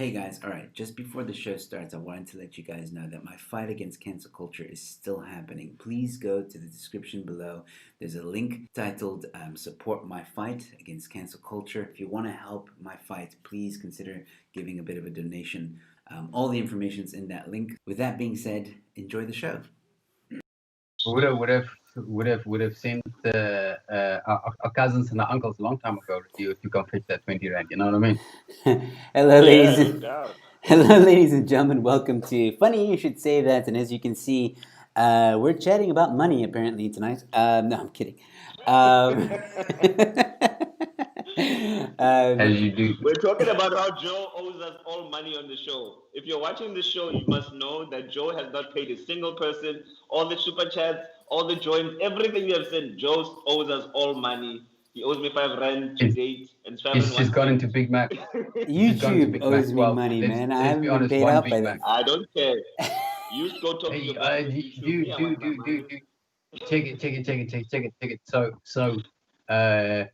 Hey guys, alright, just before the show starts, I wanted to let you guys know that my fight against cancel culture is still happening. Please go to the description below. There's a link titled Support My Fight Against Cancel Culture. If you want to help my fight, please consider giving a bit of a donation. All the information's in that link. With that being said, enjoy the show. Would have sent our cousins and our uncles a long time ago to come fetch that 20 rand. You know what I mean? Hello, Yeah, ladies. no doubt. Hello, ladies and gentlemen. Welcome to Funny You Should Say That. And as you can see, we're chatting about money apparently tonight. No, I'm kidding. Um, As um, you do. We're talking about how Joe owes us all money on the show. If you're watching the show, you must know that Joe has not paid a single person. All the super chats, all the joins, everything you have sent, Joe owes us all money. He owes me 5 rand to It's date and it's just gone into 5 Big Mac. It's gone into YouTube Big Mac. owes me Well, money, let's man. I let's be haven't been honest. paid One out by Big them. Mac. I don't care. You go talk to Hey, the government. You shoot me. dude, I want my dude. money. Check it. Uh,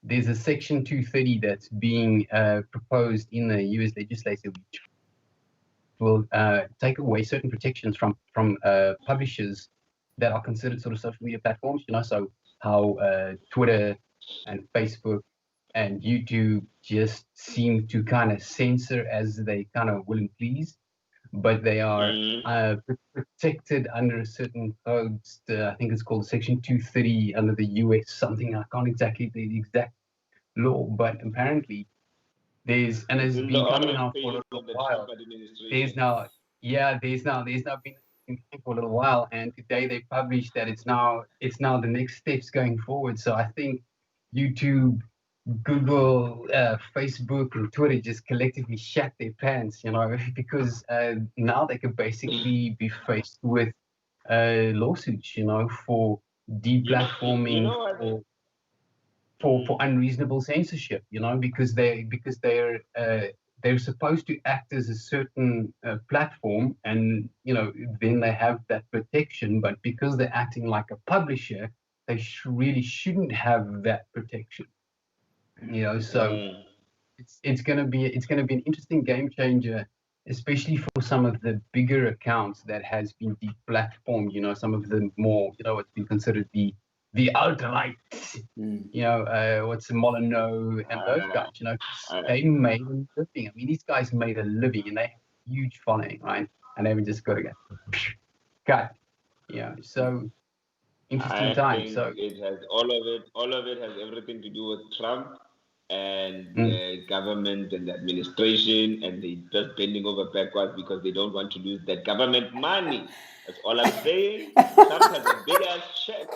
there's a Section 230 that's being proposed in the U.S. legislature, which will take away certain protections from publishers that are considered sort of social media platforms. So how Twitter and Facebook and YouTube just seem to kind of censor as they kind of will and please, but they are Mm. protected under a certain code. I think it's called Section 230 under the US something. I can't exactly the exact law, but apparently and It's it's in the been coming orange out for a pages little of the Trump while. There's administration. now, yeah, there's now been for a little while, and today they published that it's now the next steps going forward. So I think YouTube, Google, Facebook, and Twitter just collectively shat their pants, because now they could basically be faced with lawsuits, for You deplatforming, know what? for Mm. unreasonable censorship, because they're supposed to act as a certain platform, and then they have that protection, but because they're acting like a publisher, they really shouldn't have that protection. So Mm. it's gonna be an interesting game changer, especially for some of the bigger accounts that has been deplatformed. Some of the more, what's been considered the alt-right. Mm. What's Molyneux and those Uh, guys. 'Cause I, they made a living. I mean, these guys made a living, and they have a huge following, right? And they would just go to go cut. So interesting I time. think So. it has all of it has everything to do with Trump and Mm. the government and the administration, and they just bending over backwards because they don't want to lose that government money. That's all I'm saying. Trump has a big ass check.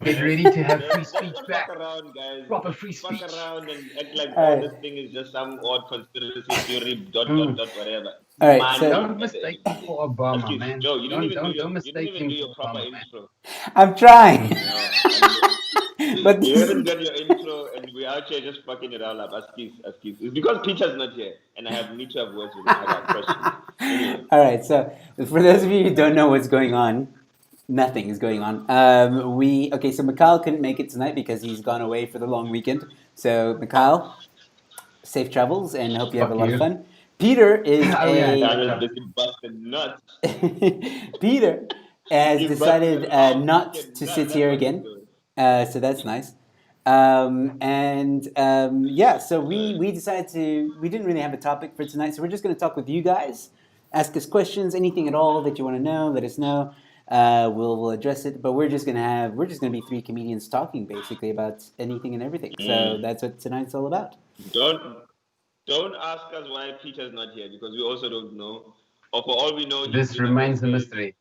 Get Let's ready to have free let's speech not fuck back. around, guys. Proper Let's free fuck speech. around and act like All all right. this thing is just some odd conspiracy theory. Dot dot Mm. dot whatever. All right. So Money Don't at the end mistake of the him day. for Obama, Excuse man. Joe. Don't You didn't mistake even do him your for proper Obama, man. intro. I'm trying. No, But you this haven't is done your intro, and we're out here just fucking it all up. Askis. It's because Peter's not here, and I need to have words with him. I got questions. Anyway, all right. So for those of you who don't know what's going on, nothing is going on. We okay. So Mikhail couldn't make it tonight because he's gone away for the long weekend. So Mikhail, safe travels and hope you have a Fuck lot of you. fun. Peter is Oh yeah, Dan safe is a travel. busy busting nuts. Peter has He's busting decided a long not weekend to nut. sit That's here what he's again. doing. So that's nice. Yeah, so we decided to we didn't really have a topic for tonight, so we're just going to talk with you guys, ask us questions, anything at all that you want to know, let us know. We'll address it, but we're just gonna be three comedians talking basically about anything and everything. So Mm. that's what tonight's all about. Don't don't ask us why Peter's not here because we also don't know. Or for all we know, he's This been remains a arrested. mystery.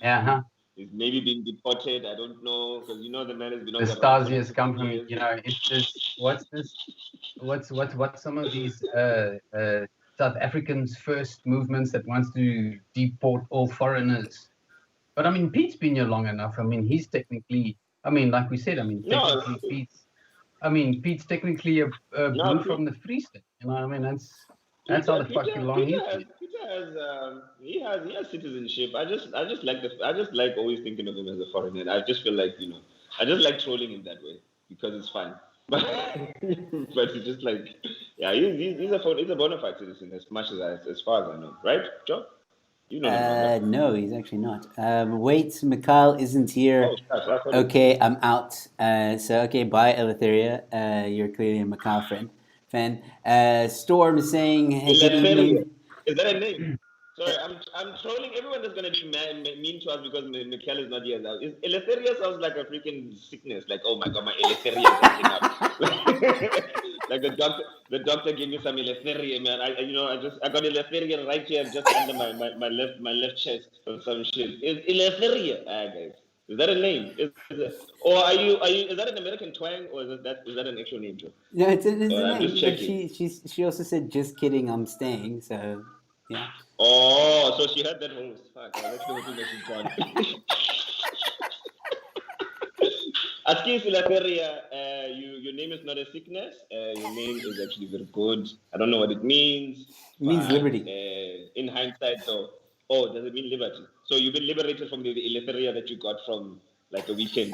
Yeah, he's, huh? he's maybe been deported. I don't know because the man has been The on the run for Stasi like has come 15 from, years. it's this. What's this? What's some of these South Africans' first movements that wants to deport all foreigners? But I mean, Pete's been here long enough. I mean, he's technically. I mean, like we said. I mean, No, technically, Pete's technically a no, brew from the Free State. You know what I mean? That's how Peter, the Peter, fucking long Peter he's has, been. Peter has, he has citizenship. I just like always thinking of him as a foreigner. I just feel like I just like trolling him that way because it's fun. but but it's just like, yeah, he's a bona fide citizen as much as far as I know, right, Joe? You know him longer. No, he's actually not. Wait, Mikhail isn't here. Oh, gosh, I thought Okay, I'm out. Okay, bye, Eleutheria. You're clearly a Mikhail fan. Storm is saying, hey, good Eleftheria. evening. Is that a name? Sorry, I'm trolling everyone that's gonna be mean to us because Mikel is not here now. Eleftheria sounds like a freaking sickness. Like, oh my god, my Eleftheria is acting up. Like the doctor gave me some Eleftheria, man. I got Eleftheria right here, just under my left chest or some shit. It's Eleftheria, guys. Is that a name? Or is that an American twang, or is that an actual name, Joe? No, it's a I'm name, just but checking. she also said, just kidding, I'm staying. So, yeah. Oh, so she had that host. Fuck, I was actually hoping that she's gone. Aski Filateria, your name is not a sickness. Your name is actually very good. I don't know what it means. It means But liberty. in hindsight, though, oh, does it mean liberty? So you've been liberated from the Eleftheria that you got from like a weekend.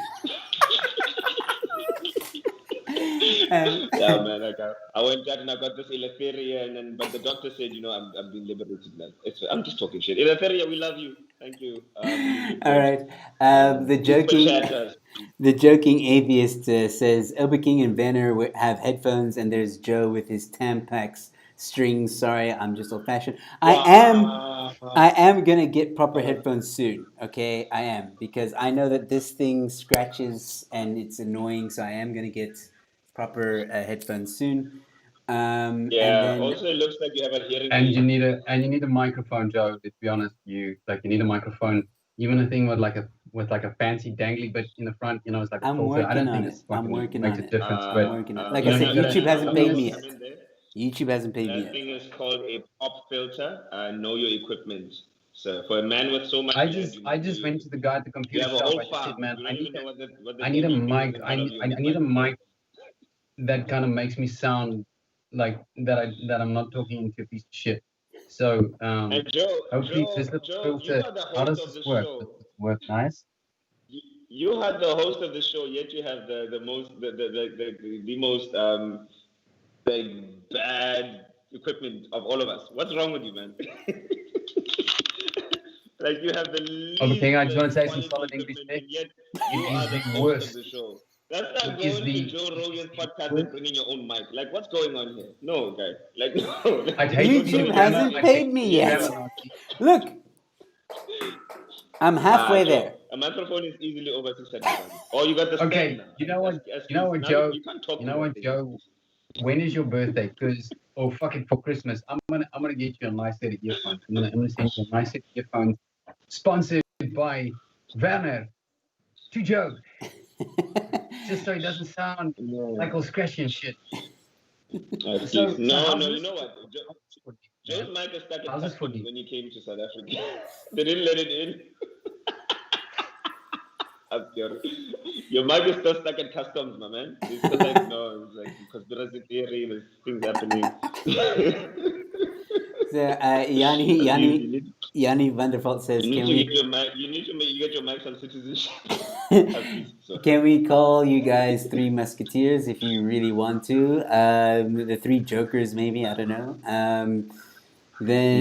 Yeah, man. Like I went out and I got this Eleftheria, but the doctor said, I'm being liberated, man. I'm just talking shit. Eleftheria, we love you. Thank you. All right. The joking atheist says Elba King and Vanner have headphones, and there's Joe with his Tampax strings. Sorry, I'm just old fashioned. I am gonna get proper headphones soon. Okay, I am, because I know that this thing scratches and it's annoying. So I am gonna get proper headphones soon. And Yeah. then Also, it looks like you have a hearing And aid. you need a microphone, Joe. To be honest, you need a microphone. Even a thing with like a fancy dangly bit in the front, it's like a I'm filter. I don't working on think it. it's I'm fucking working makes on a it. difference. I'm But working on it. Like I you said, YouTube hasn't paid me come yet. in there. YouTube hasn't paid me That yet. thing is called a pop filter. Know your equipment. So for a man with so much I land, just you I need just to. went to the guy at the You computer have a shop. whole I just said, farm. man, You don't even know what the I need a gaming thing is mic. in front of you. I need a mic that kind of makes me sound like that I'm not talking into a piece of shit. So And Joe, hopefully this Joe, little Joe, you filter. are the How host does of this the work? Does show. this work nice? You had the host of the show, yet you have the most the most like bad equipment of all of us. What's wrong with you, man? Like you have the Okay, I just want least to say some quality solid English equipment, there. and yet you It are is the the host of worst. the show. That's It like is going to the Joe it is Rogan's the podcast and worst. bringing your own mic. Like, what's going on here? No, guy. Like, no. I'd hate to be the YouTube grammar. hasn't I'd hate paid to me be the yet. grammar Nazi. Look, I'm halfway Joe, there. a microphone is easily over 600. Oh, you got the stand Okay, now. you know what? Ask You know please. what, Now Joe? you can't talk You with know that what, thing. Joe? When is your birthday? Fuck it, for Christmas, I'm gonna get you a nice set of earphones. I'm gonna send you a nice set of earphones, sponsored by Vanner to Joe, just so it doesn't sound like all scratchy and shit. Ask So please. No, how's no. You this? know what? How's this for you, Joe's man? mic is stuck at How's this for customs you? when he came to South Africa. They didn't let it in. I'm sorry. Your mic is still stuck at customs, my man. It's still like, no, it's like conspiracy theory, there's things happening. So You need, Yanni Vanderfalt says, you need can to get we your mic. You need to get your mic some citizenship. Please, so. can we call you guys Three Musketeers if you really want to? The Three Jokers, maybe, I don't know. No, Then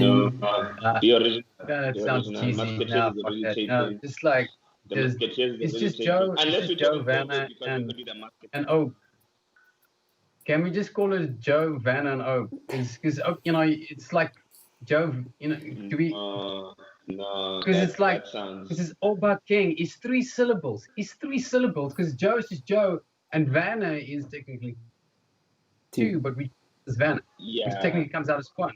the original. That The sounds original. cheesy. Musketeers No, is fuck already that. No, taken. just like The just Musketeers is it's already just taken. Joe. It's Unless just we're Joe talking COVID, Vanna because we could be the and Musketeers. Oak. Can we just call it Joe Vanna and Oak? Because it's like Joe. Do we? No, Because it's like that sounds. this is Oba King. It's 3 syllables. It's 3 syllables because Joe is just Joe and Vanna is technically 2, but we is Vanna, which Yeah. technically comes out as 1.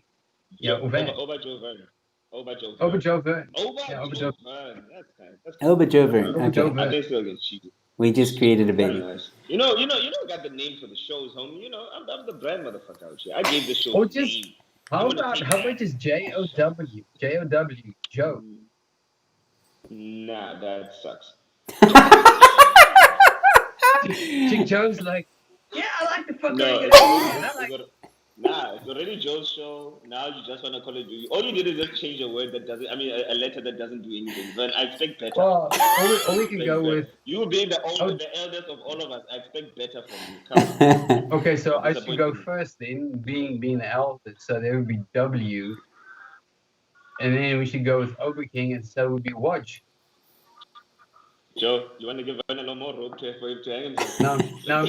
Yeah, or Van. Over Joe Verne. Over Joe Over Verne. Joe Verne. Over Yeah, over Joe Joe. Verne. That's kind. That's Elba Jover. Over Joe Okay, I Verne. think still gets cheated. we just created a Very baby. nice. You know, got the name for the shows, homie. I'm the brand motherfucker out here. I gave the show Or a just name. how I'm gonna about take just JOW? JOW Joe. Nah, that sucks. Chick Joe's like, yeah, I like the fucking No, and I like Nah, it's already Joe's show. Now you just want to call it. All you did is just change a word that doesn't. I mean, a letter that doesn't do anything. But I expect better. Well, or we can go with. You being the Oh, the eldest of all of us. I expect better from you. Come on. okay, so I should go Disappointing. first then, being the eldest. So there would be W, and then we should go with Overking, and so it would be Watch. Joe, you want to give Vernon no more rope for him to hang himself? No.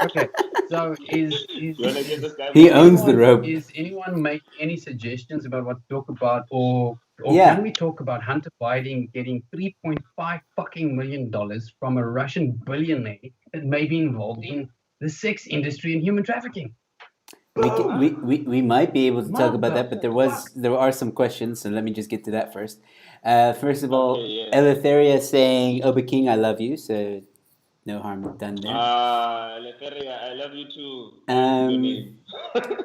Okay. So You want to give this guy He more owns the anyone, rope. is anyone making any suggestions about what to talk about, or Yeah. can we talk about Hunter Biden getting $3.5 fucking million from a Russian billionaire that may be involved in the sex industry and human trafficking? We might be able to talk about that, but there are some questions, so let me just get to that first. First of all, Okay, yes. Eleutheria saying, Oba King, I love you, so no harm done there. Leferia, I love you too.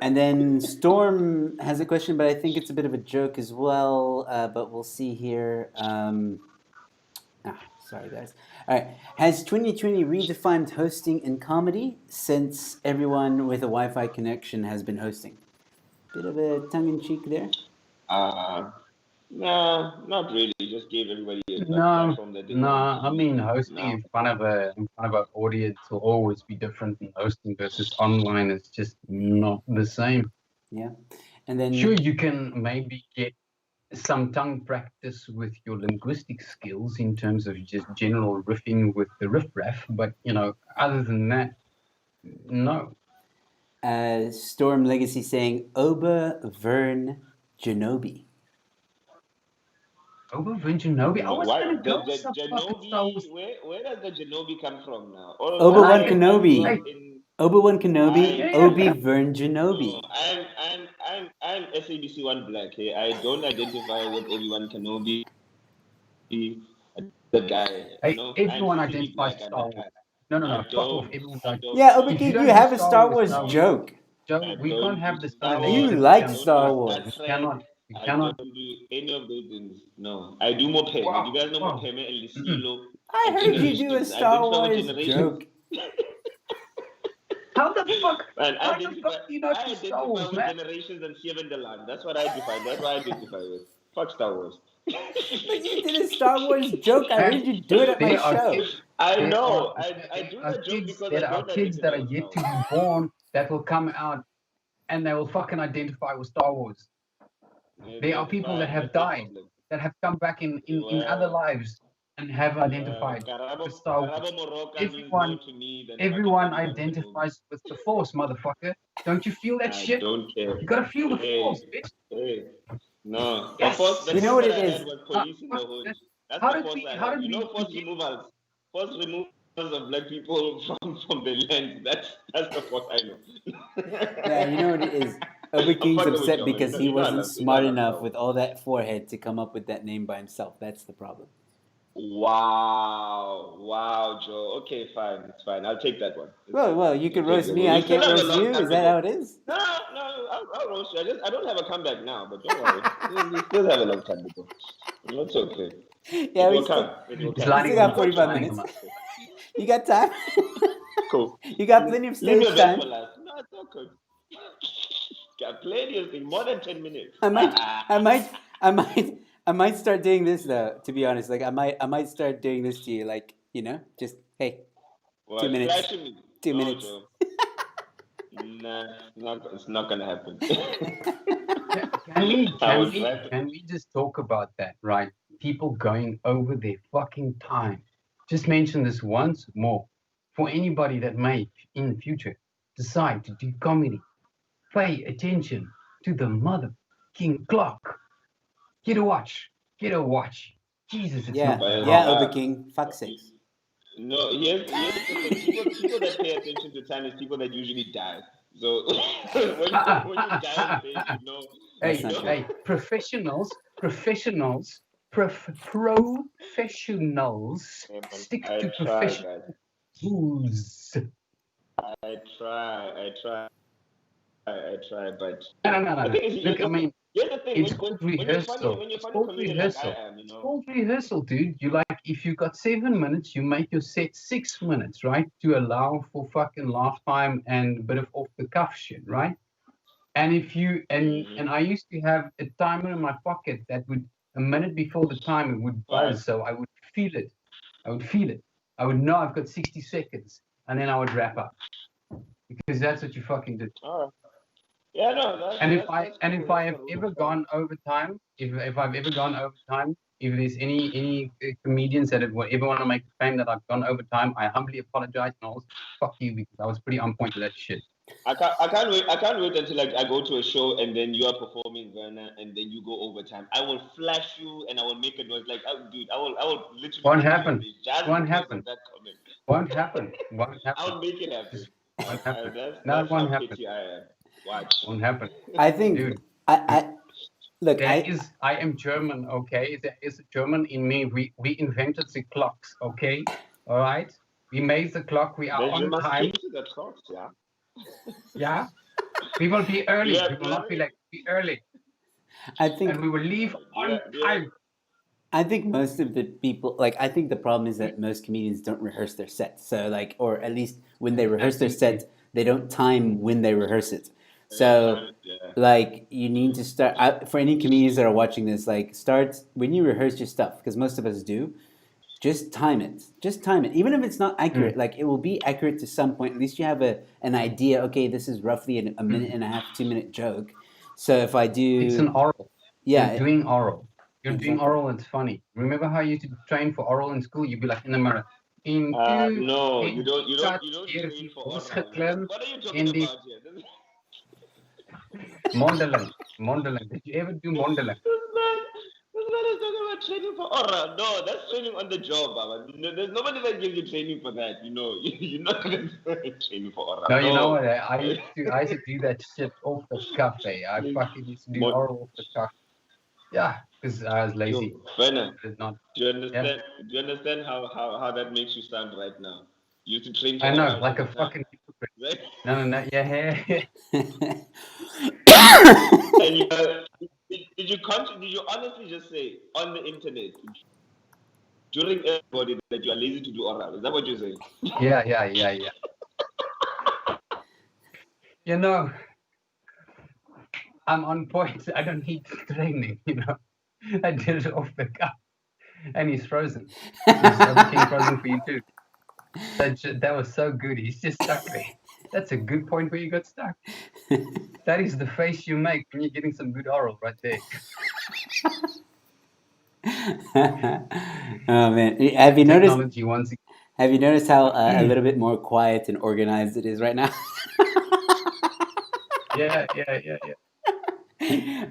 And then Storm has a question, but I think it's a bit of a joke as well, but we'll see here. Sorry, guys. All right. Has 2020 redefined hosting in comedy since everyone with a Wi-Fi connection has been hosting? Bit of a tongue-in-cheek there. No, not really. Just gave everybody a platform that they wanted to I mean, hosting in front of an audience will always be different than hosting versus online. It's just not the same. Yeah, and then sure, you can maybe get some tongue practice with your linguistic skills in terms of just general riffing with the riffraff, but other than that, no. Storm Legacy saying Oba Vern Genobi. Oba Vern Genobi? I was going to go the some Genobi, Star Wars. where does the Genobi come from now? Obi-Wan Kenobi. Obi-Wan Kenobi. Yeah. Obi Vern Genobi. No, I'm SABC One Black. Hey, I don't identify with Obi-Wan Kenobi. The guy. Hey, everyone identifies with Star Wars. No. Fuck off. Everyone does. Yeah, Obi King, you have a Star Wars joke. Joe, we can't have this You conversation. like Star Wars. You cannot. I don't do any of those things. No, I do more Peme. Wow. You guys know more Peme and Lisilo. I heard you do a Star Wars joke. How the fuck? Man, I How the fuck do you know Star Wars, with man? Generations and Seven the Land. That's what I define. That's what I identify with. Fuck Star Wars. But you did a Star Wars joke. I heard you do it at my show. I know. I do that joke because there are kids that are yet to be born that will come out and they will fucking identify with Star Wars. There are people that have died, that have come back in other lives and have identified with Star Wars. Everyone identifies with the Force, motherfucker. Don't you feel that shit? I don't care. You gotta feel the Force, bitch. No. Yes. The Force, you know what it is? Police in the hood. That's how the did Force we? I How have. did You we? know Force removals. Force removals of black people from the land. That's the Force I know. Yeah, you know what it is? Obi King's upset because he wasn't smart enough with all that forehead to come up with that name by himself. That's the problem. Wow, Joe. Okay, fine. It's fine. I'll take that one. Well, you can roast me. I can't roast you. Is that how it is? No. I'll roast you. I don't have a comeback now, but don't worry. We still have a long time to go. It's okay. Yeah, we still got 45 minutes. You got time? Cool. You got plenty of stage time. No, it's okay. Got plenty of things. More than 10 minutes. I might start doing this though. To be honest, like I might start doing this to you, like just hey, 2 minutes. 2 minutes. Nah, it's not gonna happen. Can we just talk about that, right? People going over their fucking time. Just mention this once more. For anybody that may, in the future, decide to do comedy, pay attention to the motherfucking clock. Get a watch. Jesus, it's not Obi King. Fuck sakes. No, here's the thing. People that pay attention to time is people that usually die. So when you die, you know. Hey, professionals stick to professional rules. I try, but no. Look, I mean, Here's the thing: It's called rehearsal. when you're It's funny called comedian like I rehearsal. am, It's called rehearsal, dude. You like if you got 7 minutes, you make your set 6 minutes, right? To allow for fucking laugh time and a bit of off the cuff shit, right? And if you and I used to have a timer in my pocket that would a minute before the time it would Right. buzz, so I would feel it. I would feel it. I would know I've got 60 seconds, and then I would wrap up because that's what you fucking do. All right. Yeah, no, And if that's cool. if That's I have not rude ever at all. gone over time, if I've ever gone over time, if there's any comedians that ever want to make a claim that I've gone over time, I humbly apologize and I'll fuck you because I was pretty on point with that shit. I can't wait. I can't wait until I go to a show and then you are performing, Werner, and then you go overtime. I will flash you and I will make a noise like, oh, dude, I will literally Won't kick you in happen. the face just Won't because happen. of that comment. Won't happen. Won't happen. I'll make it happen. Won't happen. That's No, it how won't happen. petty I am. Watch. Won't happen. I think Dude, I look. I am German, okay? There is a German in me. We invented the clocks, okay? All right? We made the clock. We are Then you on must time. stick to the clocks, yeah. Yeah? We will be early. Yeah, We will not be like, be early. I think And we will leave on time. I think most of the people, like, I think the problem is that most comedians don't rehearse their sets. So, like, or at least when they rehearse their set, they don't time when they rehearse it. So, like, you need to start, for any comedians that are watching this, like, start when you rehearse your stuff, because most of us do, just time it. Just time it. Even if it's not accurate, like, it will be accurate to some point. At least you have an idea, okay, this is roughly a minute and a half, 2 minute joke. So, if I do. It's an oral. Yeah. You're doing oral. You're doing Exactly. oral, it's funny. Remember how you used to train for oral in school? You'd be like in the mirror. No, you don't train for oral. What are you talking about here? Mondeling. Did you ever do mondeling? This man is talking about training for aura. No, that's training on the job, Baba. There's nobody that gives you training for that. You know, you're not going to training for aura. No, you know what? I used to do that shit off the cuff. I fucking used to do oral off the cuff. Yeah, because I was lazy. Werner, do you understand? Yeah. Do you understand how that makes you sound right now? You used to train for I know, like a fucking hypocrite. Right? No. Yeah. And did you honestly just say on the internet during everybody that you are lazy to do oral? Is that what you're saying? Yeah. You know, I'm on point. I don't need training, you know. I did it off the cuff. And he's frozen. He's frozen for you too. That was so good. He's just stuck there. That's a good point where you got stuck. That is the face you make when you're getting some good oral right there. Oh man, have you noticed? Have you noticed how a little bit more quiet and organized it is right now? Yeah.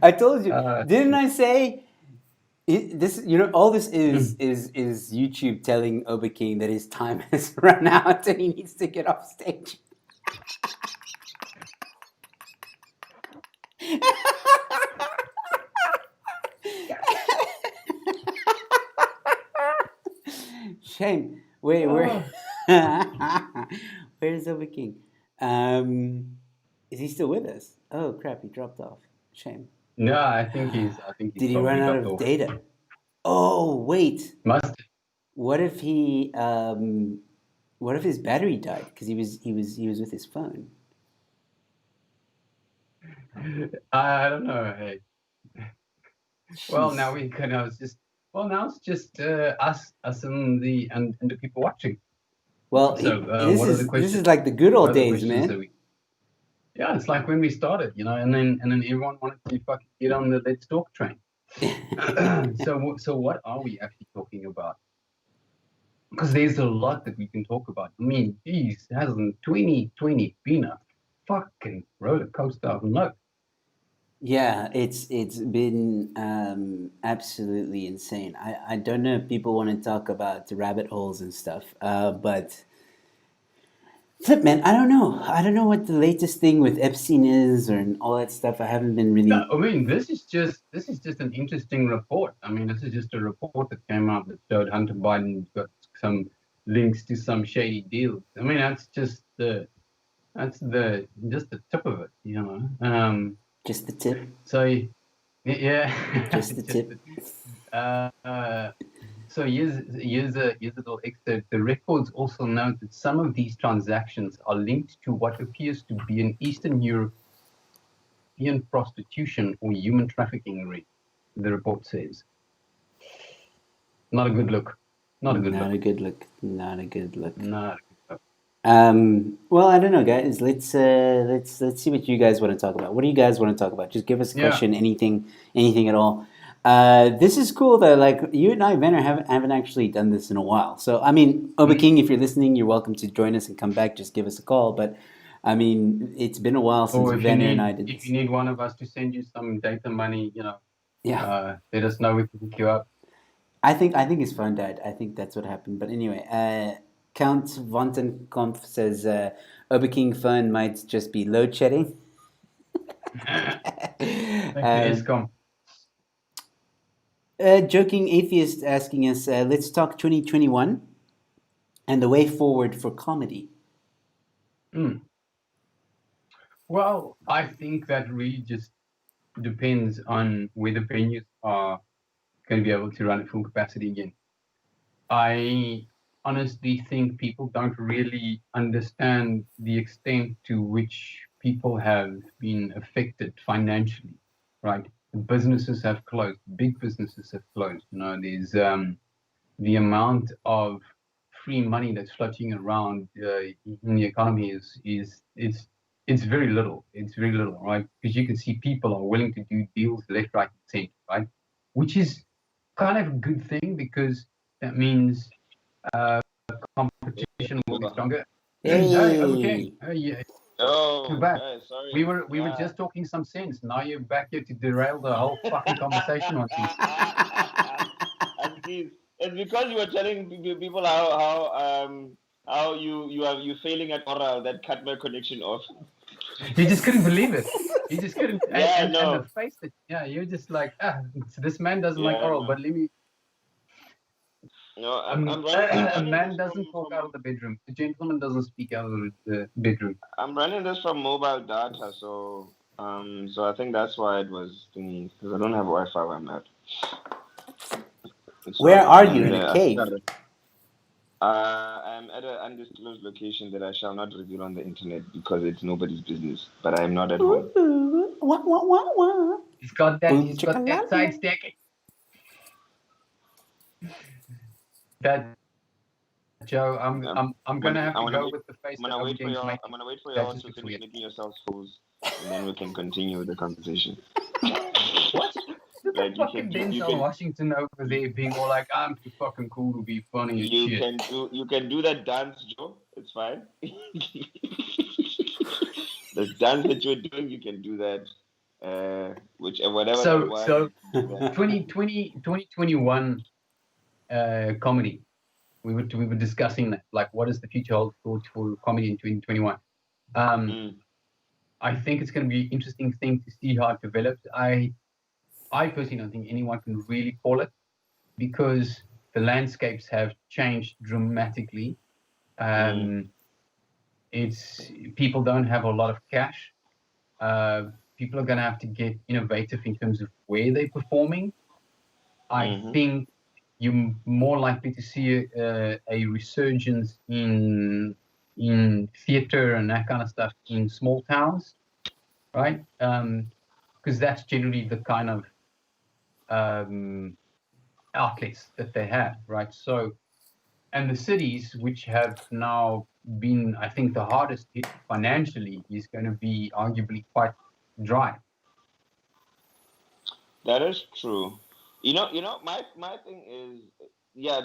I told you, didn't I say? This, you know, all this is YouTube telling Obeking that his time has run out and he needs to get off stage. Shame. Wait, where's Obeking? Is he still with us? Oh crap, he dropped off. Shame. No, I think he's Did he run out of data? Oh wait. Must. What if he? What if his battery died because he was with his phone? I don't know. Hey. Well, now we can. Now it's just us and the people watching. Well, so, this is like the good old days, man. Yeah, it's like when we started, you know, and then everyone wanted to fucking get on the Let's Talk train. So what are we actually talking about? Because there's a lot that we can talk about. I mean, geez, hasn't 2020 been a fucking roller coaster of luck? Yeah, it's been absolutely insane. I don't know if people want to talk about the rabbit holes and stuff, but flip, man, I don't know. I don't know what the latest thing with Epstein is or all that stuff. I haven't been really. No, I mean, this is just an interesting report. I mean, this is just a report that came out that showed Hunter Biden got some links to some shady deals. I mean, that's just the tip of it, you know. Just the tip. So, Yeah. Just the Just tip. so here's a little excerpt. The records also note that some of these transactions are linked to what appears to be an Eastern European prostitution or human trafficking ring. The report says, not a good look. Not a good Not look. a good look. Not a good look. Not a good look. Well, I don't know, guys. Let's see what you guys want to talk about. What do you guys want to talk about? Just give us a Yeah. question, anything at all. This is cool though. Like you and I, Venner, haven't actually done this in a while. So I mean, Oba King, if you're listening, you're welcome to join us and come back. Just give us a call. But I mean, it's been a while since Or Venner and I did if this. you need one of us to send you some data money, Yeah, let us know. We can hook you up. I think his phone died. I think that's what happened. But anyway, Count Vontenkampf says Oba King phone might just be load shedding. Thank you, um, ESCOM. Joking atheist asking us, let's talk 2021 and the way forward for comedy. Mm. Well, I think that really just depends on whether venues are going to be able to run at full capacity again. I honestly think people don't really understand the extent to which people have been affected financially, right? Businesses have closed, big businesses have closed. There's the amount of free money that's floating around in the economy is it's very little. It's very little, right? Because you can see people are willing to do deals left, right, and center, right? Which is kind of a good thing because that means competition will be stronger. Hey, okay. Hey! Yeah, you're Oh, back. guys, sorry. We were Yeah. just talking some sense. Now you're back here to derail the whole fucking conversation on things. And see, it's because you were telling people how you failing at oral that cut my connection off. You just couldn't believe it. You just couldn't, Yeah, and the no. face that, yeah, you're just like, this man doesn't like Yeah, oral, no. but let me. No, I'm A running man this doesn't talk out of the bedroom. A gentleman doesn't speak out of the bedroom. I'm running this from mobile data, so I think that's why it was thingy because I don't have Wi-Fi where I'm at. Where So are you? and In a I think cave? I'm at an undisclosed location that I shall not reveal on the internet because it's nobody's business. But I am not at home. Ooh, wah, wah, wah, wah. He's got that. Boom He's got that side chickalala. stack. That Joe, I'm gonna have I to want to go wait. with the face I'm that gonna wait for Obadiah's y'all. I'm making. gonna wait for That y'all just to looks finish weird. making yourselves fools, and then we can continue the conversation. What? Look at Like fucking Denzel Washington over there being all like, I'm too fucking cool to be funny and shit. you can do that dance, Joe. It's fine. The dance that you're doing, you can do that. Whatever that So, was. so You can do that. 2021 comedy. We were discussing that, like, what does the future hold for comedy in 2021? Mm, I think it's going to be an interesting thing to see how it develops. I personally don't think anyone can really call it because the landscapes have changed dramatically. mm, It's people don't have a lot of cash. People are going to have to get innovative in terms of where they're performing. I mm-hmm. think you're more likely to see a resurgence in theater and that kind of stuff in small towns, right? Because that's generally the kind of outlets that they have, right? So, and the cities which have now been, I think, the hardest hit financially is going to be arguably quite dry. That is true. My thing is, yeah,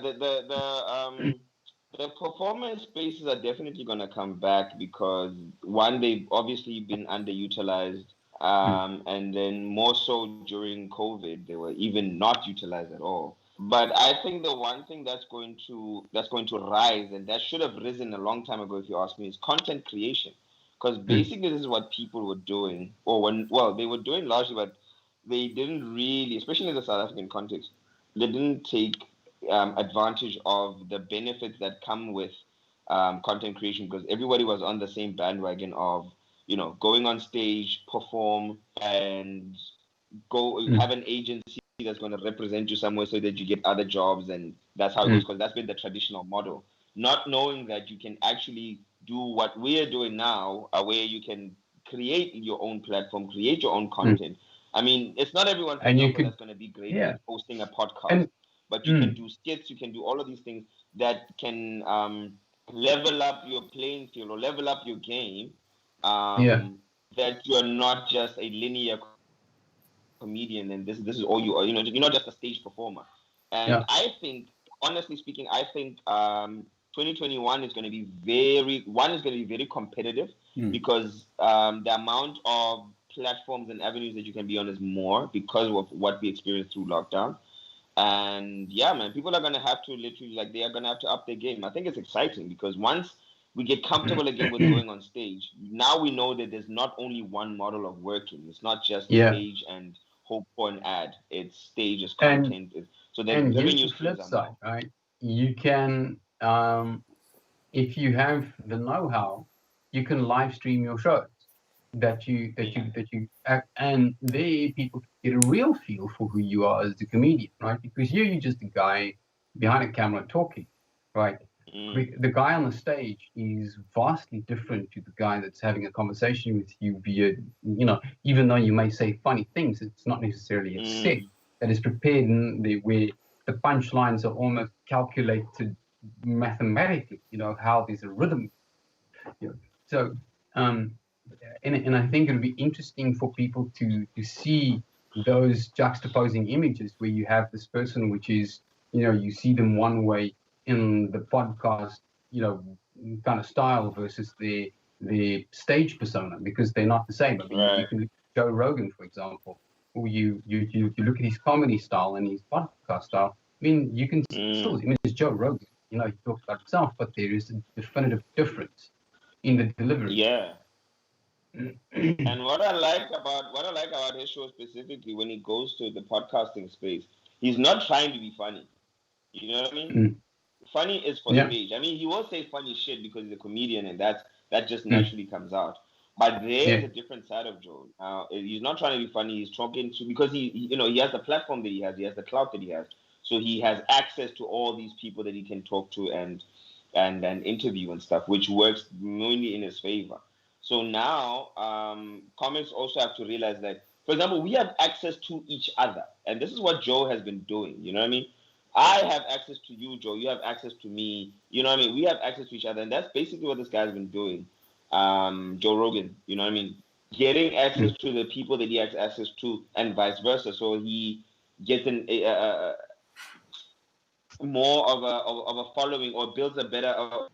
the performance spaces are definitely gonna come back because one, they've obviously been underutilized, Mm. and then more so during COVID, they were even not utilized at all. But I think the one thing that's going to rise, and that should have risen a long time ago, if you ask me, is content creation. Because Mm. basically, this is what people were doing, or well, they were doing largely, but they didn't really, especially in the South African context, they didn't take advantage of the benefits that come with content creation because everybody was on the same bandwagon of going on stage, perform, and go have an agency that's going to represent you somewhere so that you get other jobs, and that's how it goes, because that's been the traditional model. Not knowing that you can actually do what we're doing now, where you can create your own platform, create your own content. I mean, it's not everyone, for And you example, could, that's going to be great yeah, at hosting a podcast, and but you can do skits, you can do all of these things that can level up your playing field or level up your game. yeah, That you're not just a linear comedian and this is all you are. You're not just a stage performer. And yeah, I think, honestly speaking, I think 2021 is going to be very competitive, because the amount of platforms and avenues that you can be on is more because of what we experienced through lockdown. And yeah, man, people are gonna have to literally, like, they are gonna have to up their game. I think it's exciting because once we get comfortable again with going on stage, now we know that there's not only one model of working. It's not just yeah. stage and hope for an ad. It's stage, it's And content. So the and here's revenue the streams flip are side, more. right? You can, if you have the know-how, you can live stream your shows and there people get a real feel for who you are as a comedian, right? Because you're just a guy behind a camera talking, right? The guy on the stage is vastly different to the guy that's having a conversation with you via, even though you may say funny things, it's not necessarily a set that is prepared where the punchlines are almost calculated mathematically, how there's a rhythm. So, and I think it'll be interesting for people to see those juxtaposing images where you have this person, which is, you see them one way in the podcast, kind of style versus their stage persona, because they're not the same. I mean, you Right. can look at Joe Rogan, for example, or you look at his comedy style and his podcast style. I mean, you can still, I mean, it's Joe Rogan, he talks about himself, but there is a definitive difference in the delivery. Yeah. And what I like about his show specifically, when he goes to the podcasting space, he's not trying to be funny. You know what I mean? Funny is for Yeah. stage. I mean, he will say funny shit because he's a comedian, and that just naturally comes out. But there's Yeah. a different side of Joe. He's not trying to be funny. He's talking to, because he has the platform that he has the clout that he has. So he has access to all these people that he can talk to and interview and stuff, which works mainly in his favor. So now, comics also have to realize that, for example, we have access to each other, and this is what Joe has been doing. You know what I mean? I have access to you, Joe. You have access to me. You know what I mean? We have access to each other, and that's basically what this guy's been doing. Joe Rogan. You know what I mean? Getting access to the people that he has access to, and vice versa. So he gets more of a following, or builds a better, or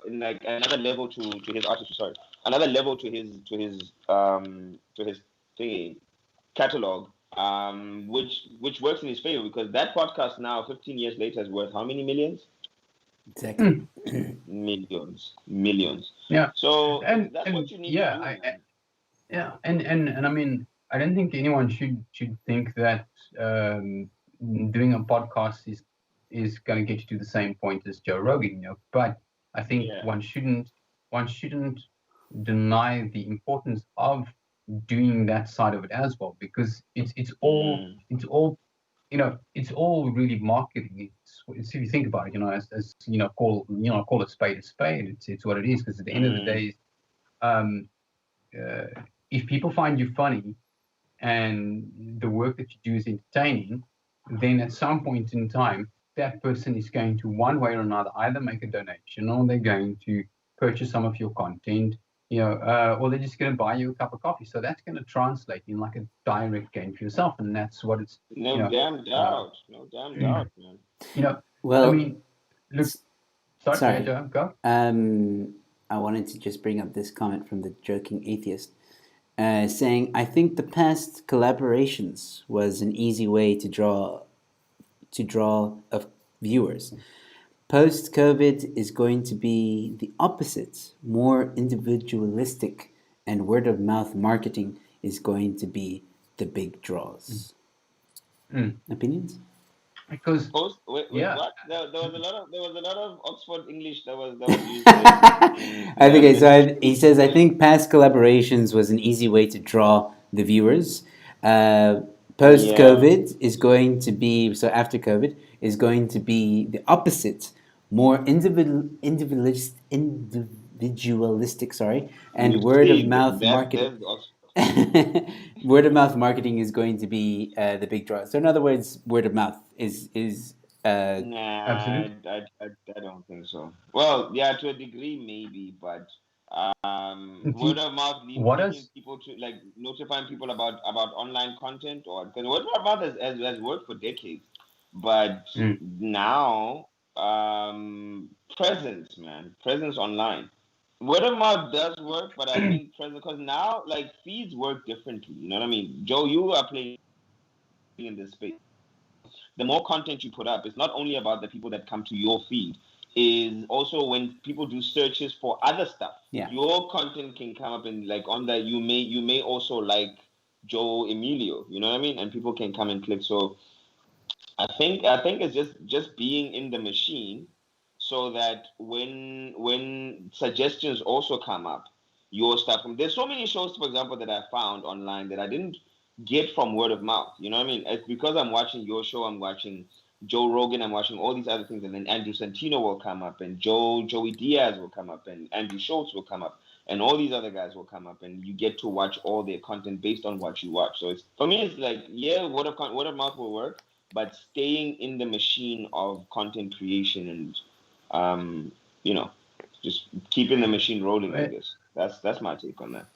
in like another level to his artistry. Sorry, another level to his thingy catalog, which works in his favor, because that podcast now, 15 years later, is worth how many millions? Exactly. Millions. Yeah. So And that's and what you need to yeah, do, man. yeah, and I mean, I don't think anyone should think that doing a podcast is going to get you to the same point as Joe Rogan, But I think Yeah. one shouldn't deny the importance of doing that side of it as well, because it's all really marketing. It's if you think about it, as call it spade a spade. It's what it is, because at the end of the day, um, uh, if people find you funny and the work that you do is entertaining, then at some point in time, that person is going to, one way or another, either make a donation, or they're going to purchase some of your content, or they're just going to buy you a cup of coffee. So that's going to translate in like a direct gain for yourself, and that's what it's, No you know, damn uh, doubt. No damn doubt, man. I Well, mean, look, sorry, yeah, sorry. Joe, go. I wanted to just bring up this comment from the joking atheist, saying, "I think the past collaborations was an easy way to draw of viewers. Post COVID is going to be the opposite, more individualistic, and word of mouth marketing is going to be the big draws." Opinions? Because, Wait, yeah, what? There was a lot of Oxford English that was used there. I think I Let me saw it. He says, "I think past collaborations was an easy way to draw the viewers. Uh, Post Yeah. COVID is going to be, so after COVID is going to be the opposite, more individualistic, sorry, and You word of see, mouth marketing. that's also Word of mouth marketing is going to be the big draw. So in other words, word of mouth is nah. Absolutely. I don't think so. Well, yeah, to a degree maybe, but And word see, of mouth what linking does people to like notifying people about online content, or because word of mouth has worked for decades, but mm, now presence, man, presence online. Word of mouth does work, but I think presence, because now like feeds work differently. You know what I mean? Joe, you are playing in this space. The more content you put up, it's not only about the people that come to your feed, is also when people do searches for other stuff. yeah. Your content can come up and like on that you may also like Joe Emilio, you know what I mean? And people can come and click. So I think it's just being in the machine so that when suggestions also come up, your stuff. There's so many shows, for example, that I found online that I didn't get from word of mouth. You know what I mean? It's because I'm watching your show, I'm watching Joe Rogan, I'm watching all these other things, and then Andrew Santino will come up, and Joey Diaz will come up, and Andrew Schultz will come up, and all these other guys will come up, and you get to watch all their content based on what you watch. So it's for me, it's like yeah, word of mouth will work, but staying in the machine of content creation and um, you know, just keeping the machine rolling. I eh, guess that's my take on that.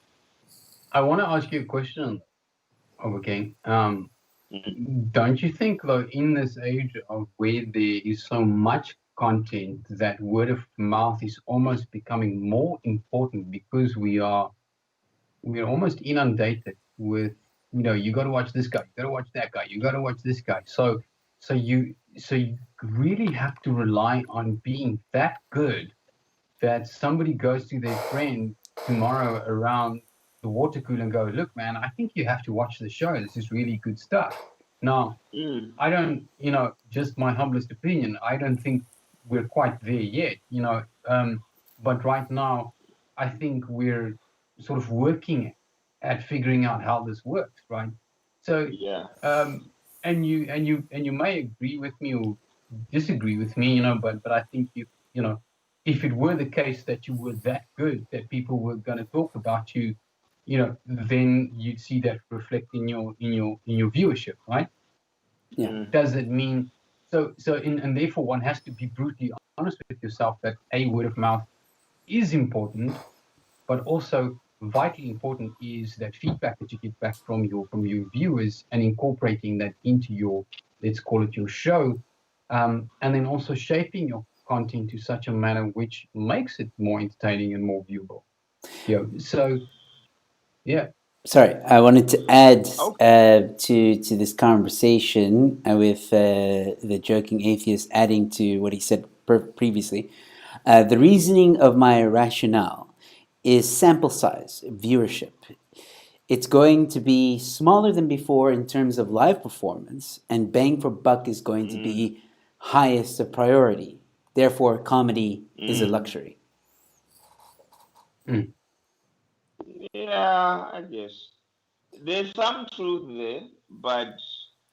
I want to ask you a question, okay? Mhm. Don't you think, though, in this age of where there is so much content, that word of mouth is almost becoming more important because we're almost inundated with, you got to watch this guy, you got to watch that guy, you got to watch this guy. So you really have to rely on being that good that somebody goes to their friend tomorrow around the water cooler and go, look, man, I think you have to watch the show. This is really good stuff. Now, Mm. I don't, just my humblest opinion, I don't think we're quite there yet, but right now, I think we're sort of working at figuring out how this works, right? So, Yeah. and you may agree with me or disagree with me, but I think if it were the case that you were that good that people were going to talk about you, then you'd see that reflect in your viewership, right? Yeah. Mm. Does it mean and therefore one has to be brutally honest with yourself that a word of mouth is important, but also vitally important is that feedback that you get back from your viewers and incorporating that into your, let's call it, your show, and then also shaping your content to such a manner which makes it more entertaining and more viewable. So yeah. Sorry, I wanted to add Okay. to this conversation with the joking atheist, adding to what he said previously. The reasoning of my rationale is sample size, viewership. It's going to be smaller than before in terms of live performance, and bang for buck is going to Mm. be highest of priority. Therefore, comedy is a Mm. luxury. Mm, Yeah, I guess. There's some truth there, but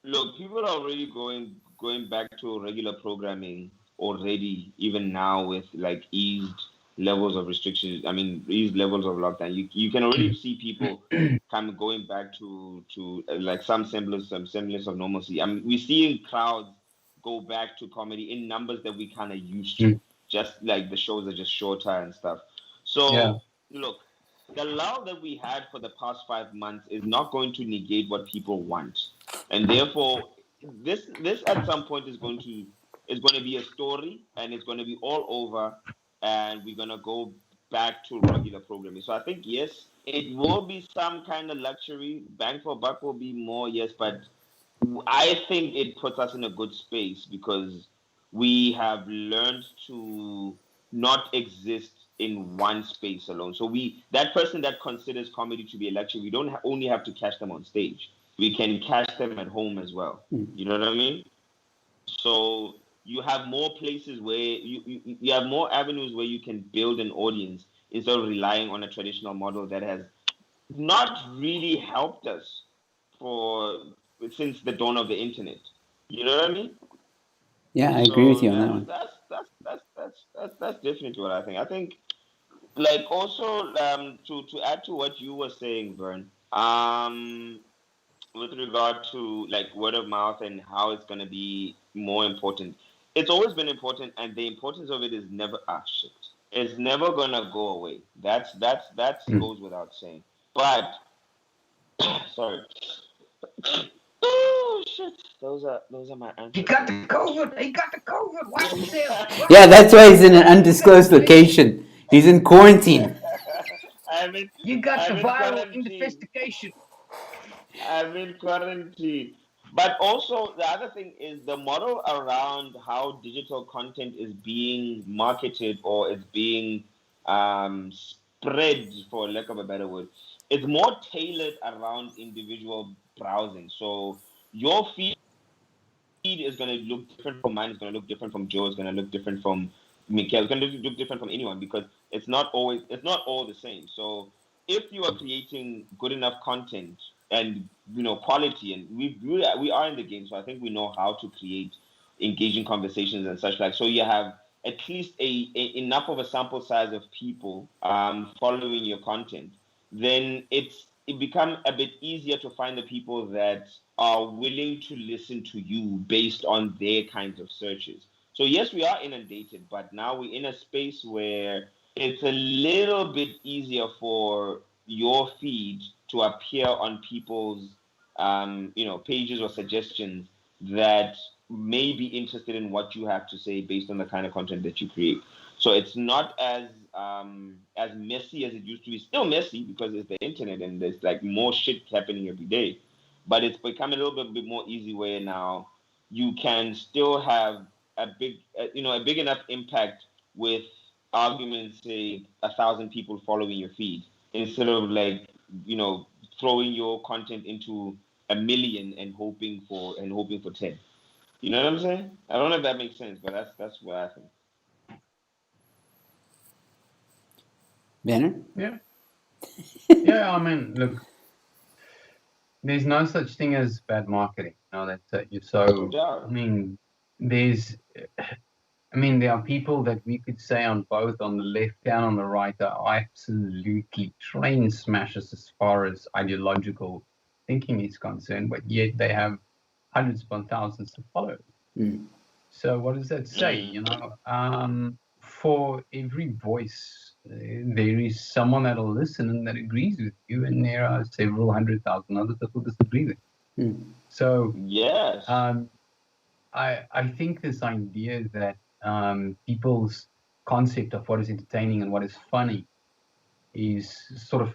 look, people are already going back to regular programming already, even now with like eased levels of restrictions. I mean, eased levels of lockdown. You can already mm, see people kind of going back to like some semblance of normalcy. I mean, we're seeing crowds go back to comedy in numbers that we kind of used to. mm. Just like the shows are just shorter and stuff. Yeah. So look, the lull that we had for the past 5 months is not going to negate what people want, and therefore, this at some point is going to be a story, and it's going to be all over, and we're going to go back to regular programming. So I think yes, it will be some kind of luxury. Bang for buck will be more, yes, but I think it puts us in a good space because we have learned to not exist in one space alone. So that person that considers comedy to be a luxury, we don't only have to catch them on stage. We can catch them at home as well. You know what I mean? So you have more places where you have more avenues where you can build an audience instead of relying on a traditional model that has not really helped us since the dawn of the internet. You know what I mean? Yeah, I agree with So you on that one. that's definitely what I think. I think like also to add to what you were saying, Vern, with regard to like word of mouth and how it's gonna be more important. It's always been important, and the importance of it is never shit. It's never gonna go away. That Mm. goes without saying. But sorry. Oh shit! Those are my He answers. got the COVID. He got the COVID. Watch yourself. Watch Yeah, that's why yourself. he's in an undisclosed location. He's in quarantine. I'm in You got the I'm in viral quarantine. infestation. I'm in quarantine. But also, the other thing is the model around how digital content is being marketed or is being spread, for lack of a better word, it's more tailored around individual browsing. So your feed is going to look different from mine, it's going to look different from Joe, it's going to look different from Mikael, it's going to look different from anyone because it's not all the same. So if you are creating good enough content and quality, and we are in the game, so I think we know how to create engaging conversations and such like. So you have at least enough of a sample size of people following your content, then it becomes a bit easier to find the people that are willing to listen to you based on their kinds of searches. So yes, we are inundated, but now we're in a space where it's a little bit easier for your feed to appear on people's pages or suggestions that may be interested in what you have to say based on the kind of content that you create. So it's not as messy as it used to be. Still messy because it's the internet and there's like more shit happening every day. But it's become a little bit more easy where now you can still have a big enough impact with arguments, say 1,000 people following your feed instead of like throwing your content into a million and hoping for 10. You know what I'm saying? I don't know if that makes sense, but that's what I think. Banner? Yeah. Yeah. I mean, look, there's no such thing as bad marketing. That you No so. I doubt. mean, there's. I mean, there are people that we could say on both, on the left and on the right, are absolutely train smashers as far as ideological thinking is concerned, but yet they have hundreds upon thousands of followers. Mm. So what does that say? For every voice, there is someone that'll listen and that agrees with you, and there are several 100,000 others that will disagree with you. Mm. So Yes. I think this idea that people's concept of what is entertaining and what is funny is sort of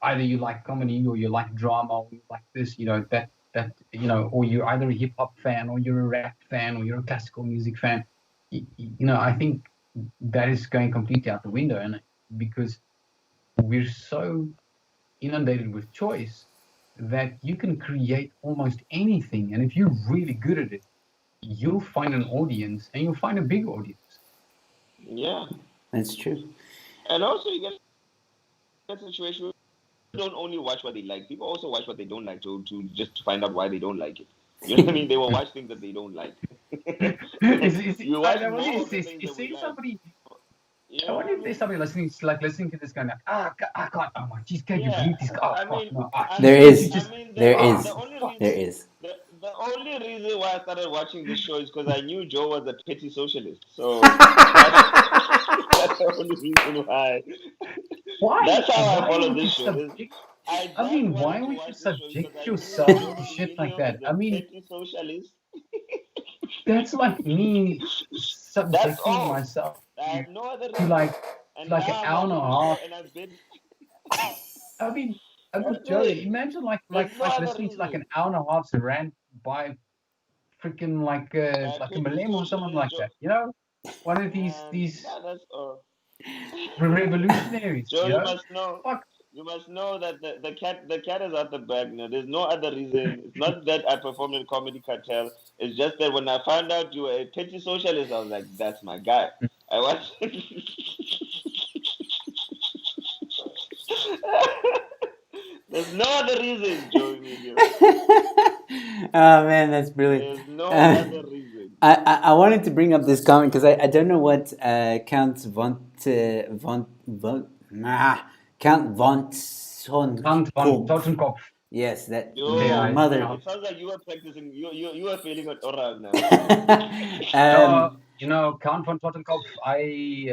either you like comedy or you like drama or you like this, or you're either a hip hop fan or you're a rap fan or you're a classical music fan. I think that is going completely out the window, and because we're so inundated with choice that you can create almost anything, and if you're really good at it, you'll find an audience and you'll find a big audience. Yeah. That's true. And also you get a situation where people don't only watch what they like, people also watch what they don't like to just to find out why they don't like it. You know what I mean? They will watch things that they don't like. We watch more of the things Is that we there like. somebody? You I know wonder what I if there's mean? somebody listening to this going like, I can't. Oh my, geez, can't you Yeah. believe this? Oh I fuck mean, no. I There mean, Can't you is. I just? mean, There the is. only Fuck. There reason is. the only reason why I started watching this show is because I knew Joe was a petty socialist. So that's that's the only reason why. Why? That's how I Why follow would you this show. subject? I I just mean, why wanted to would you watch this show because subject I knew yourself Joe to shit like Emilio that? is I a mean, petty socialist. that's like me That's subjecting all. myself I to had no other to reason. like And like an now I'm hour and a watching the show half. and I've been I mean, that's Joey, it. imagine There's no other listening to like reason. an hour and a half's rant by freaking like a Petty millennium or someone socialist like Joe. that. One of Man, these that's all. revolutionaries. Joe, Fuck. you must know that the cat is out the bag. There's no other reason. It's not that I performed in Comedy Cartel. It's just that when I found out you were a petty socialist, I was like, that's my guy. I was. There's no other reason, Joe Emilio. Oh man, that's brilliant. There's no Uh, other reason. I wanted to bring up this comment because I don't know what Count Count von Count von Sonnenkopf. Totenkopf. Yes, that Yo, Yeah, mother. it sounds like you were practicing. You were feeling it oral now. Count von Totenkopf. I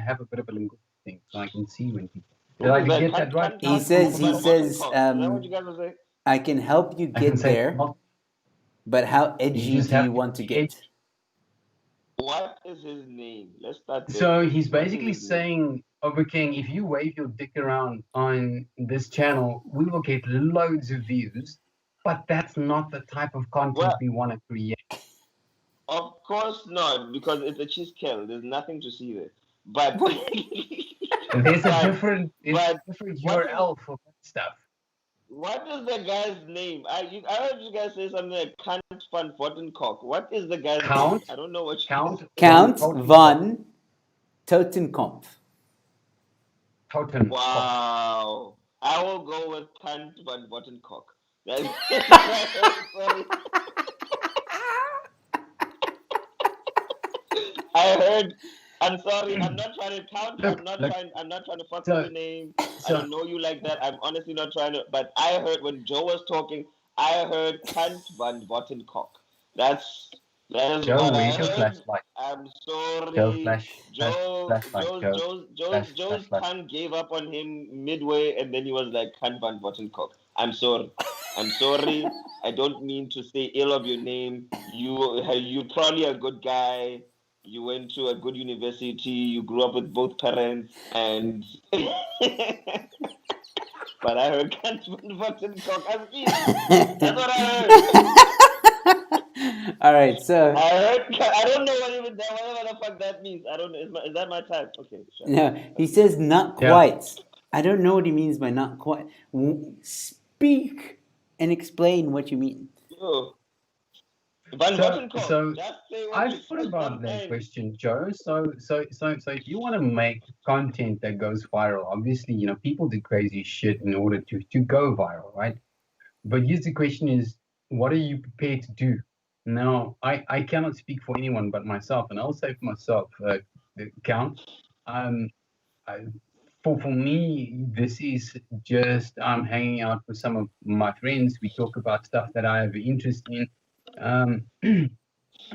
have a bit of a linguistic thing, so I can see when people. Did What I is that? get that right? he Count says von Van Totenkopf? Is that what you guys were saying? I can help you I can get say there, not. but how You edgy just do you have to want to be get? edgy. What is his name? Let's start there, So please. he's What is basically his name? saying, Over King, if you wave your dick around on this channel, we will get loads of views, but that's not the type of content Well, we want to create. of course not, because it's a cheese kill. There's nothing to see there. But There's a but different but what is URL for that stuff. what is the guy's name? I heard you guys say something like Kant van Vortenkock. What is the guy's name? Count, I don't know what you Count guys. Count von von Totenkopf. Totenkopf. Wow. I will go with Kant van Vortenkock. That's sorry. I heard. I'm sorry. I'm not trying to count. Look, I'm not trying to fuck with so, your name. I so don't know you like that. I'm honestly not trying to. But I heard when Joe was talking. I heard Kant van Vortenkock. That is Joe, what I where's your heard. flashlight? I'm Joe, sorry. flashlight, Joe, Joe's flashlight. tongue gave up on him midway, and then he was like Kant van Vortenkock. I'm sorry. I'm sorry. I don't mean to say ill of your name. You probably a good guy. You went to a good university. You grew up with both parents, and but I heard Kant van Vortenkock as is. That's what I heard. All right, so I heard. I don't know whatever the fuck that means. I don't know. Is that my type? Okay, sure. no, he says not Yeah. quite. I don't know what he means by not quite. Speak and explain what you mean. Yo, Van So, Vortenkock. so Just say what I you thought said about that sometimes. question, Joe. So if you want to make content that goes viral, obviously, people do crazy shit in order to go viral, right? But here's the question is, what are you prepared to do? Now, I cannot speak for anyone but myself, and I'll say for myself, Count, um, I, for me, this is just I'm hanging out with some of my friends. We talk about stuff that I have interest in. Um,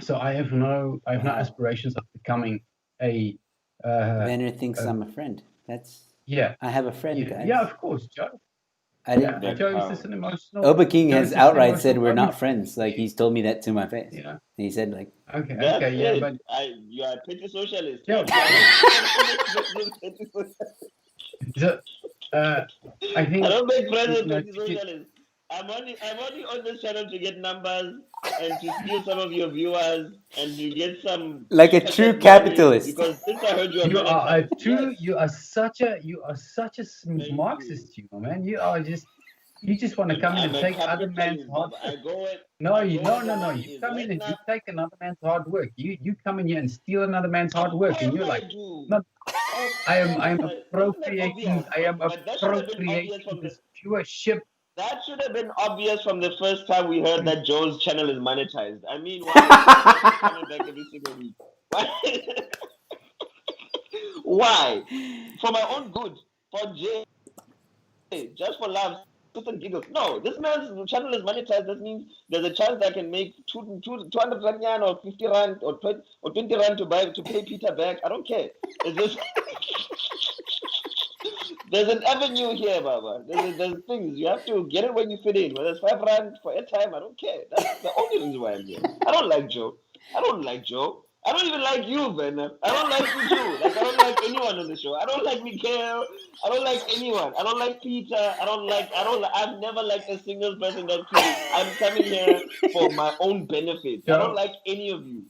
so I have no aspirations of becoming a Venner thinks uh, I'm a friend. That's yeah, I have a friend, yeah, guys. yeah, of course, Joe. I Yeah, didn't. Joe is How? just an emotional. Oba King Joe has is just an outright said emotional we're roaming not friends. Like friend. he's told me that to my face. Yeah. And he said like, Okay. That's Okay. Yeah. it. But You are a petty socialist. Joe, Petty socialist. so, I I think don't make friends with to petty get, socialists. I'm only on this channel to get numbers and to steal some of your viewers and to get some like a super true chat money capitalist. because since I heard you are you are a monetized, yes, true. You are such a thank you. Marxist, man. You just want to come in I'm and a take other man's capitalist, hard Baba. work. No, No, the no. money You is come in right and you now. take another man's hard work. You come in here and steal another man's hard Of work, and course you're I like, do. no, Of I am course isn't that appropriating. obvious? I am But that should have been obvious appropriating from the this pure ship. that should have been obvious from the first time we heard that Joe's channel is monetized. I mean, why is that question coming back every single week? Why? Why? For my own good, for Jay, just for laughs, shits and giggles. No, this man's channel is monetized. That means there's a chance that I can make 200 rand or 50 rand or 20 rand to pay Peter back. I don't care. It's just there's an avenue here, Baba. There's things you have to get it when you fit in. Whether it's 5 rand for airtime, I don't care. That's the only reason why I'm here. I don't like Joe. I don't like Joe. I don't even like you, Werner. I don't like you too. Like I don't like anyone on the show. I don't like Mikael. I don't like anyone. I don't like Peter. I've never liked a single person that came. I'm coming here for my own benefits. I don't So, like any of you.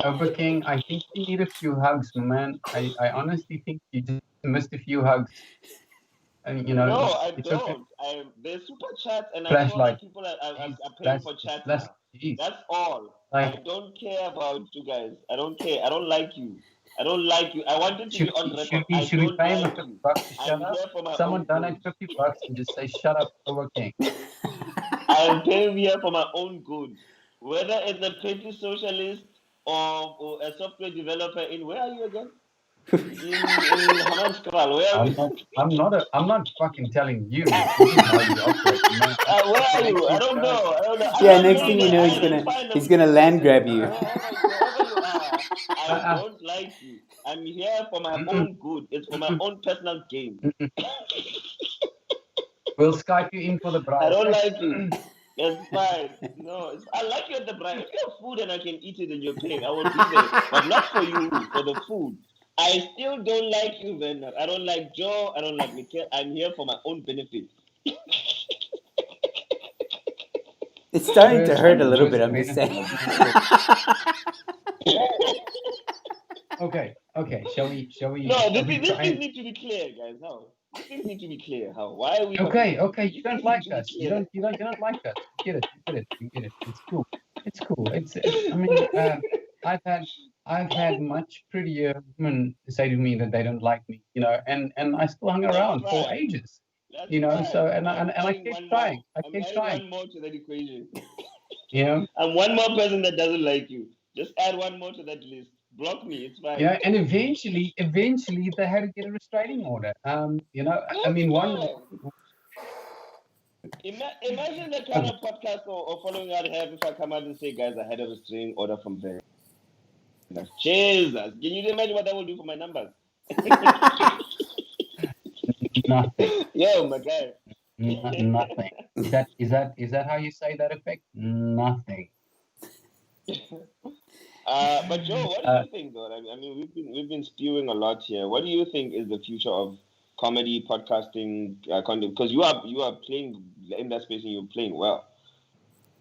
Over King, I think you need a few hugs, man. I honestly think you just missed a few hugs. And No, I it's okay. don't. There's super chats, and I saw Flashlight. that people are Please, paying for chats flash, now. Jeez. That's all. I Like, don't care about you guys. I don't care. I don't like you. I don't like you. I wanted to be should on we record. should we I should we don't pay him a like you. $50 to I'm shut up? here for my Someone own good. donate $50 and just say shut up, Silver King. I am paying here for my own good. Whether it's a petty socialist or a software developer in where are you again? In Hammanskraal. Where are I'm you? not I'm not fucking telling you. This is how you operate, you know. Where are Connect you? I you don't guys. know. I don't know. I'm Yeah, not next paying thing the you know, it's fine. he's gonna land Listen, grab you. wherever you are, Uh, I uh, don't like you. I'm here for my mm-mm, own good. It's for my mm-mm, own personal gain. mm-mm. We'll Skype you in for the I braai, don't okay? like you. It's fine. No, I like you at the bride. If you have food and I can eat it and you're paying, I will be there. But not for you, for the food. I still don't like you, Werner. I don't like Joe. I don't like Mikhail. I'm here for my own benefit. It's starting to hurt a little bit. First I'm just benefit saying. of my work. Okay. No, Shall we these try things and need to be clear, guys. How? These things need to be clear. How? Why are we talking okay, about this? okay, you These don't things need like to be us. clear. You don't like us. We get it. It's cool. It's cool. It's I mean, I've had I've had much prettier women say to me that they don't like me, you know, and I still hung That's around for fine. ages, That's you know, so fine. and I kept trying. I I'm kept adding trying, one more to that equation. you know. I'm one more person that doesn't like you. Just add one more to that list. Block me. It's fine. Yeah, and eventually they had to get a restraining order. You know, I That's mean fine. Imagine the kind okay, of podcast or following I'd have if I come out and say, guys, I had a restraining order from them. Jesus. Can you imagine what that will do for my numbers? nothing. Yo, my guy. Nothing. Is that how you say that effect? Nothing. But Joe, what do Uh, you think, though? I mean, we've been spewing a lot here. What do you think is the future of comedy, podcasting, content? Because you are playing in that space and you're playing well.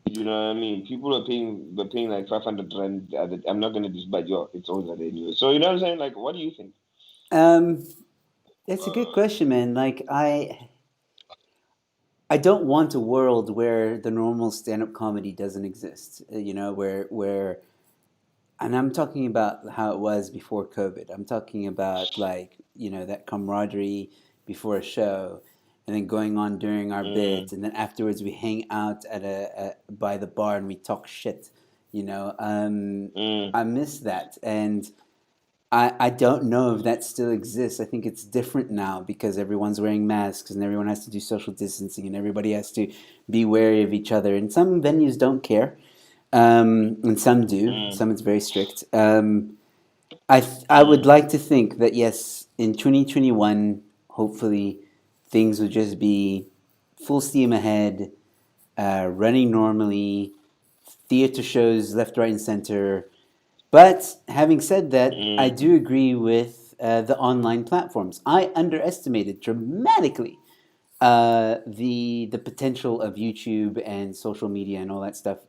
You know what I mean? People are paying like 500 rand. I'm not gonna disbut your it's all that anyway. So you know what I'm saying? Like, what do you think? um, that's a good question, man. Like I don't want a world where the normal stand-up comedy doesn't exist. You know, where and I'm talking about how it was before COVID. I'm talking about like, you know, that camaraderie before a show and then going on during our Mm, bits and then afterwards we hang out by the bar and we talk shit, you know. mm, I miss that. And I don't know if that still exists. I think it's different now because everyone's wearing masks and everyone has to do social distancing and everybody has to be wary of each other. And some venues don't care, and some do. mm, Some it's very strict. I would mm, like to think that yes, in 2021, hopefully, things will just be full steam ahead, running normally, theater shows left, right, and center. But having said that, I mm, do agree with the online platforms. I underestimated dramatically the potential of YouTube and social media and all that stuff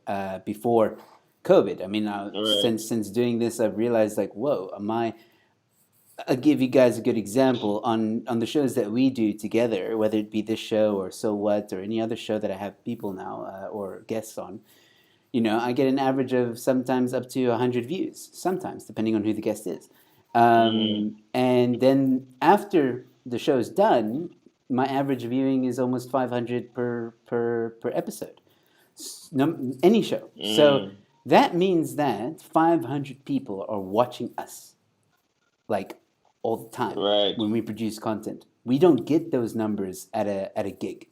before COVID. I mean, right. since doing this, I've realized like, whoa, am I? I'll give you guys a good example on the shows that we do together, whether it be this show or So What or any other show that I have people now or guests on. You know, I get an average of sometimes up to 100 views, sometimes depending on who the guest is. Mm, And then after the show's done, my average viewing is almost 500 per episode, any show. So mm, that means that 500 people are watching us like all the time right. when we produce content. We don't get those numbers at a gig,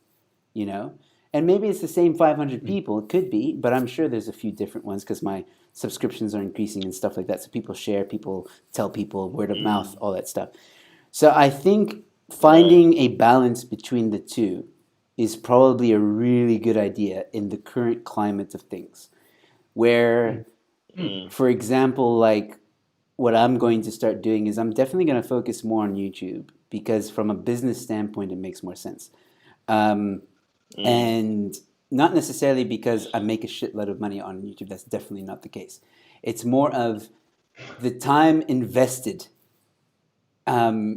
you know. And maybe it's the same 500 people. It could be, but I'm sure there's a few different ones because my subscriptions are increasing and stuff like that. So people share, people tell people, word of mouth, Mm, all that stuff. So I think right. finding a balance between the two is probably a really good idea in the current climate of things. Where, Mm, for example, like what I'm going to start doing is I'm definitely going to focus more on YouTube because from a business standpoint, it makes more sense. Um, mm, and not necessarily because I make a shitload of money on YouTube. That's definitely not the case. It's more of the time invested.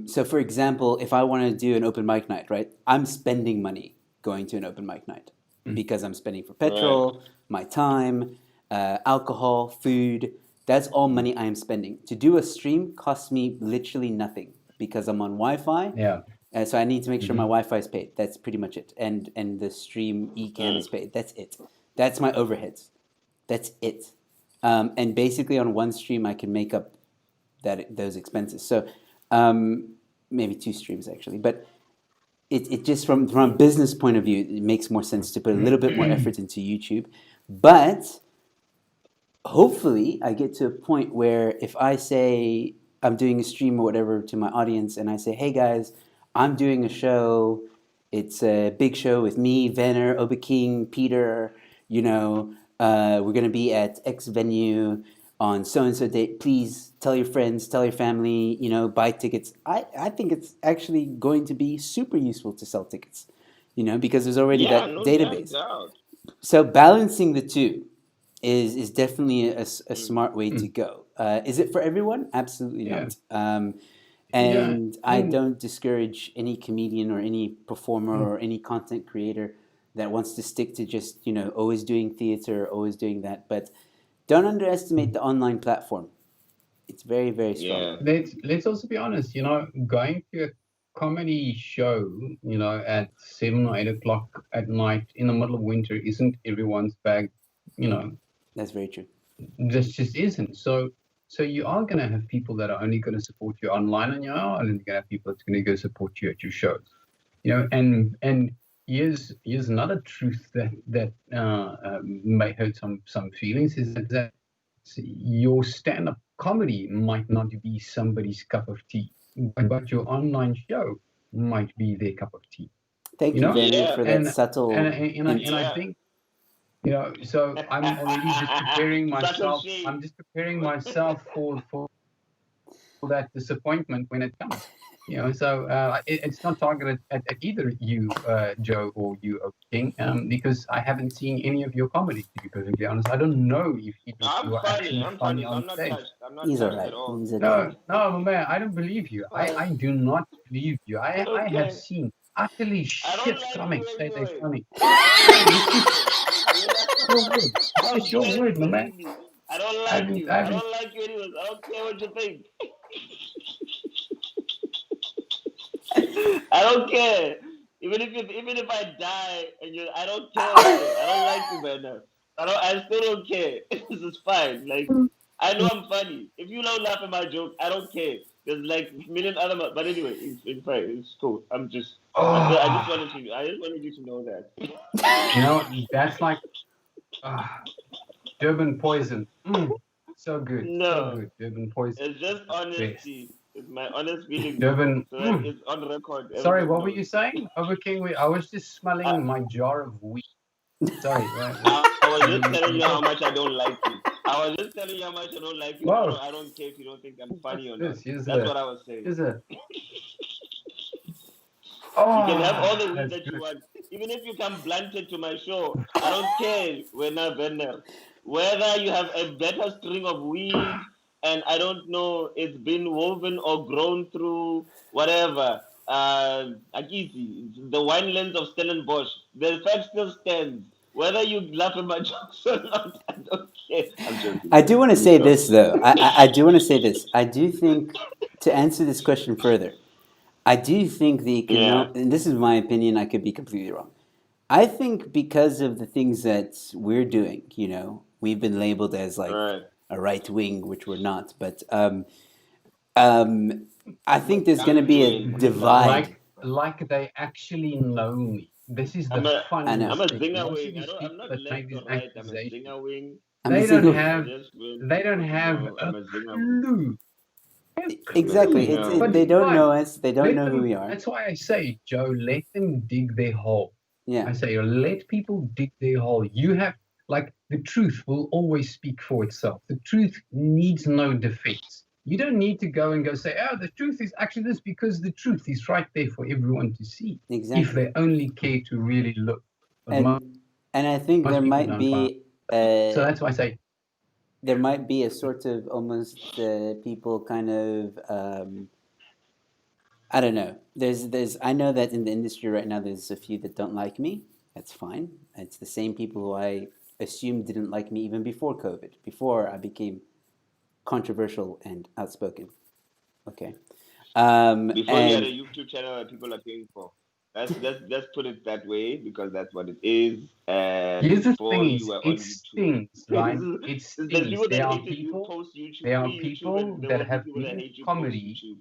So, for example, if I want to do an open mic night, right? I'm spending money going to an open mic night. because I'm spending for Right. petrol, my time, alcohol, food. That's all money I am spending. To do a stream costs me literally nothing because I'm on Wi-Fi. Yeah. So I need to make sure my Hmm. Wi-Fi is paid. That's pretty much it. And the stream eCam Mm. is paid. That's it. That's my overheads. That's it. And basically on one stream I can make up those expenses. So um, maybe two streams actually. But it just from a business point of view, it makes more sense to put a little bit more effort into YouTube. But hopefully I get to a point where if I say I'm doing a stream or whatever to my audience and I say, hey guys, I'm doing a show. It's a big show with me, Venner, Oba King, Peter, we're going to be at X venue on so and so date. Please tell your friends, tell your family, buy tickets. I think it's actually going to be super useful to sell tickets, because there's already Yeah, that no database. doubt. So balancing the two is definitely a Mm. smart way to go. Is it for everyone? Absolutely Yeah. not. Yeah. And I don't discourage any comedian or any performer or any content creator that wants to stick to just always doing theater, always doing that. But don't underestimate the online platform. It's very, very strong. Yeah. Let's also be honest, going to a comedy show, at 7 or 8 o'clock at night in the middle of winter isn't everyone's bag, you know, That's very true. this just isn't. So you are gonna have people that are only gonna support you online, and you are only gonna have people that's gonna go support you at your shows. And here's another truth that may hurt some feelings is that your stand-up comedy might not be somebody's cup of tea, but your online show might be their cup of tea. Thank You you, know, Vanny, Yeah. for that and and subtle and I, hint. and I Yeah. think so I'm already just preparing Subtle myself. shade. I'm just preparing myself for that disappointment when it comes. So it's not targeted at either you, Joe, or you, King, because I haven't seen any of your comedy. To be perfectly honest, I don't know if either of I'm you are funny. actually I'm funny funny, so on I'm not stage. touched. I'm not He's all touched right. at all. He's okay. No, man, I don't believe you. Fine. I do not believe you. I have Okay. seen utterly I don't shit like you comics say they're anyway. funny. I don't like you Your anyway. word. How It's your dare you word, my man. believe me? I don't I like haven't, you. I I haven't. don't like you anyways. I don't care what you think. I don't care. Even if I die and I don't care still. I don't like you, man. I still don't care. This is fine. Like I know I'm funny. If you don't laugh at my joke, I don't care. There's like a million other but anyway, it's fine. It's cool. Oh, I just wanted you to know that. that's like Durban poison. So No. good. Durban poison. It's just Best. honesty. It's my honest feelings. Durban. So that it's on record. Sorry, Everybody what were knows. you saying? Over King, I was just I, smelling my jar of weed. Sorry. I was You, just you, telling you you how talk. much I don't like you. I was just telling you how much I don't like you. Whoa. I don't care if you don't think I'm What's funny or not. this? Here's That's a. what I was saying. Here's a. You can have all Oh, the weed that's that you good. want. Even if you come blunted to my show, I don't care whether you have a better string of weed and I don't know, it's been woven or grown through whatever. Akiti, the winelands of Stellenbosch. The fact still stands. Whether you laugh at my jokes or not, I don't care. I'm joking. I do want to Let me say stop. this, though. I do want to say this. I do think, to answer this question further, I do think the Yeah. economic, and this is my opinion, I could be completely wrong. I think because of the things that we're doing, we've been labeled as like Right. a right wing, which we're not, but um, I think there's going to be a Wait. divide. Like they actually know me. This is the I'm a I know. funniest thing. zinger Most of wing. these I'm people not that left make these or right. I'm a accusations, zinger wing. I'm a they don't single. I have just want they don't people to have know a I'm a zinger wing. clue. Exactly. Zinger But They wing. don't fine. know us. They don't Let know who them. we are. That's why I say, Joe, let them dig their hole. Yeah, I say, let people dig their hole. You have, like, the truth will always speak for itself. The truth needs no defense. You don't need to go and say, oh, the truth is actually this, because the truth is right there for everyone to see if exactly. they only care to really look. But And I think most people don't find. So that's why I say, there might be a sort of almost people kind of I don't know. There's I know that in the industry right now there's a few that don't like me, That's fine. It's the same people who I assumed didn't like me even before COVID, before I became controversial and outspoken. Okay. Before you had a And YouTube channel that people are paying for. Let's put it that way because that's what it is. And Here's the before thing: you is were it on YouTube, stings, right? It there's stings. people that hated you post YouTube, There are pre YouTube, and people there that will be have people been that in hate you post comedy. YouTube.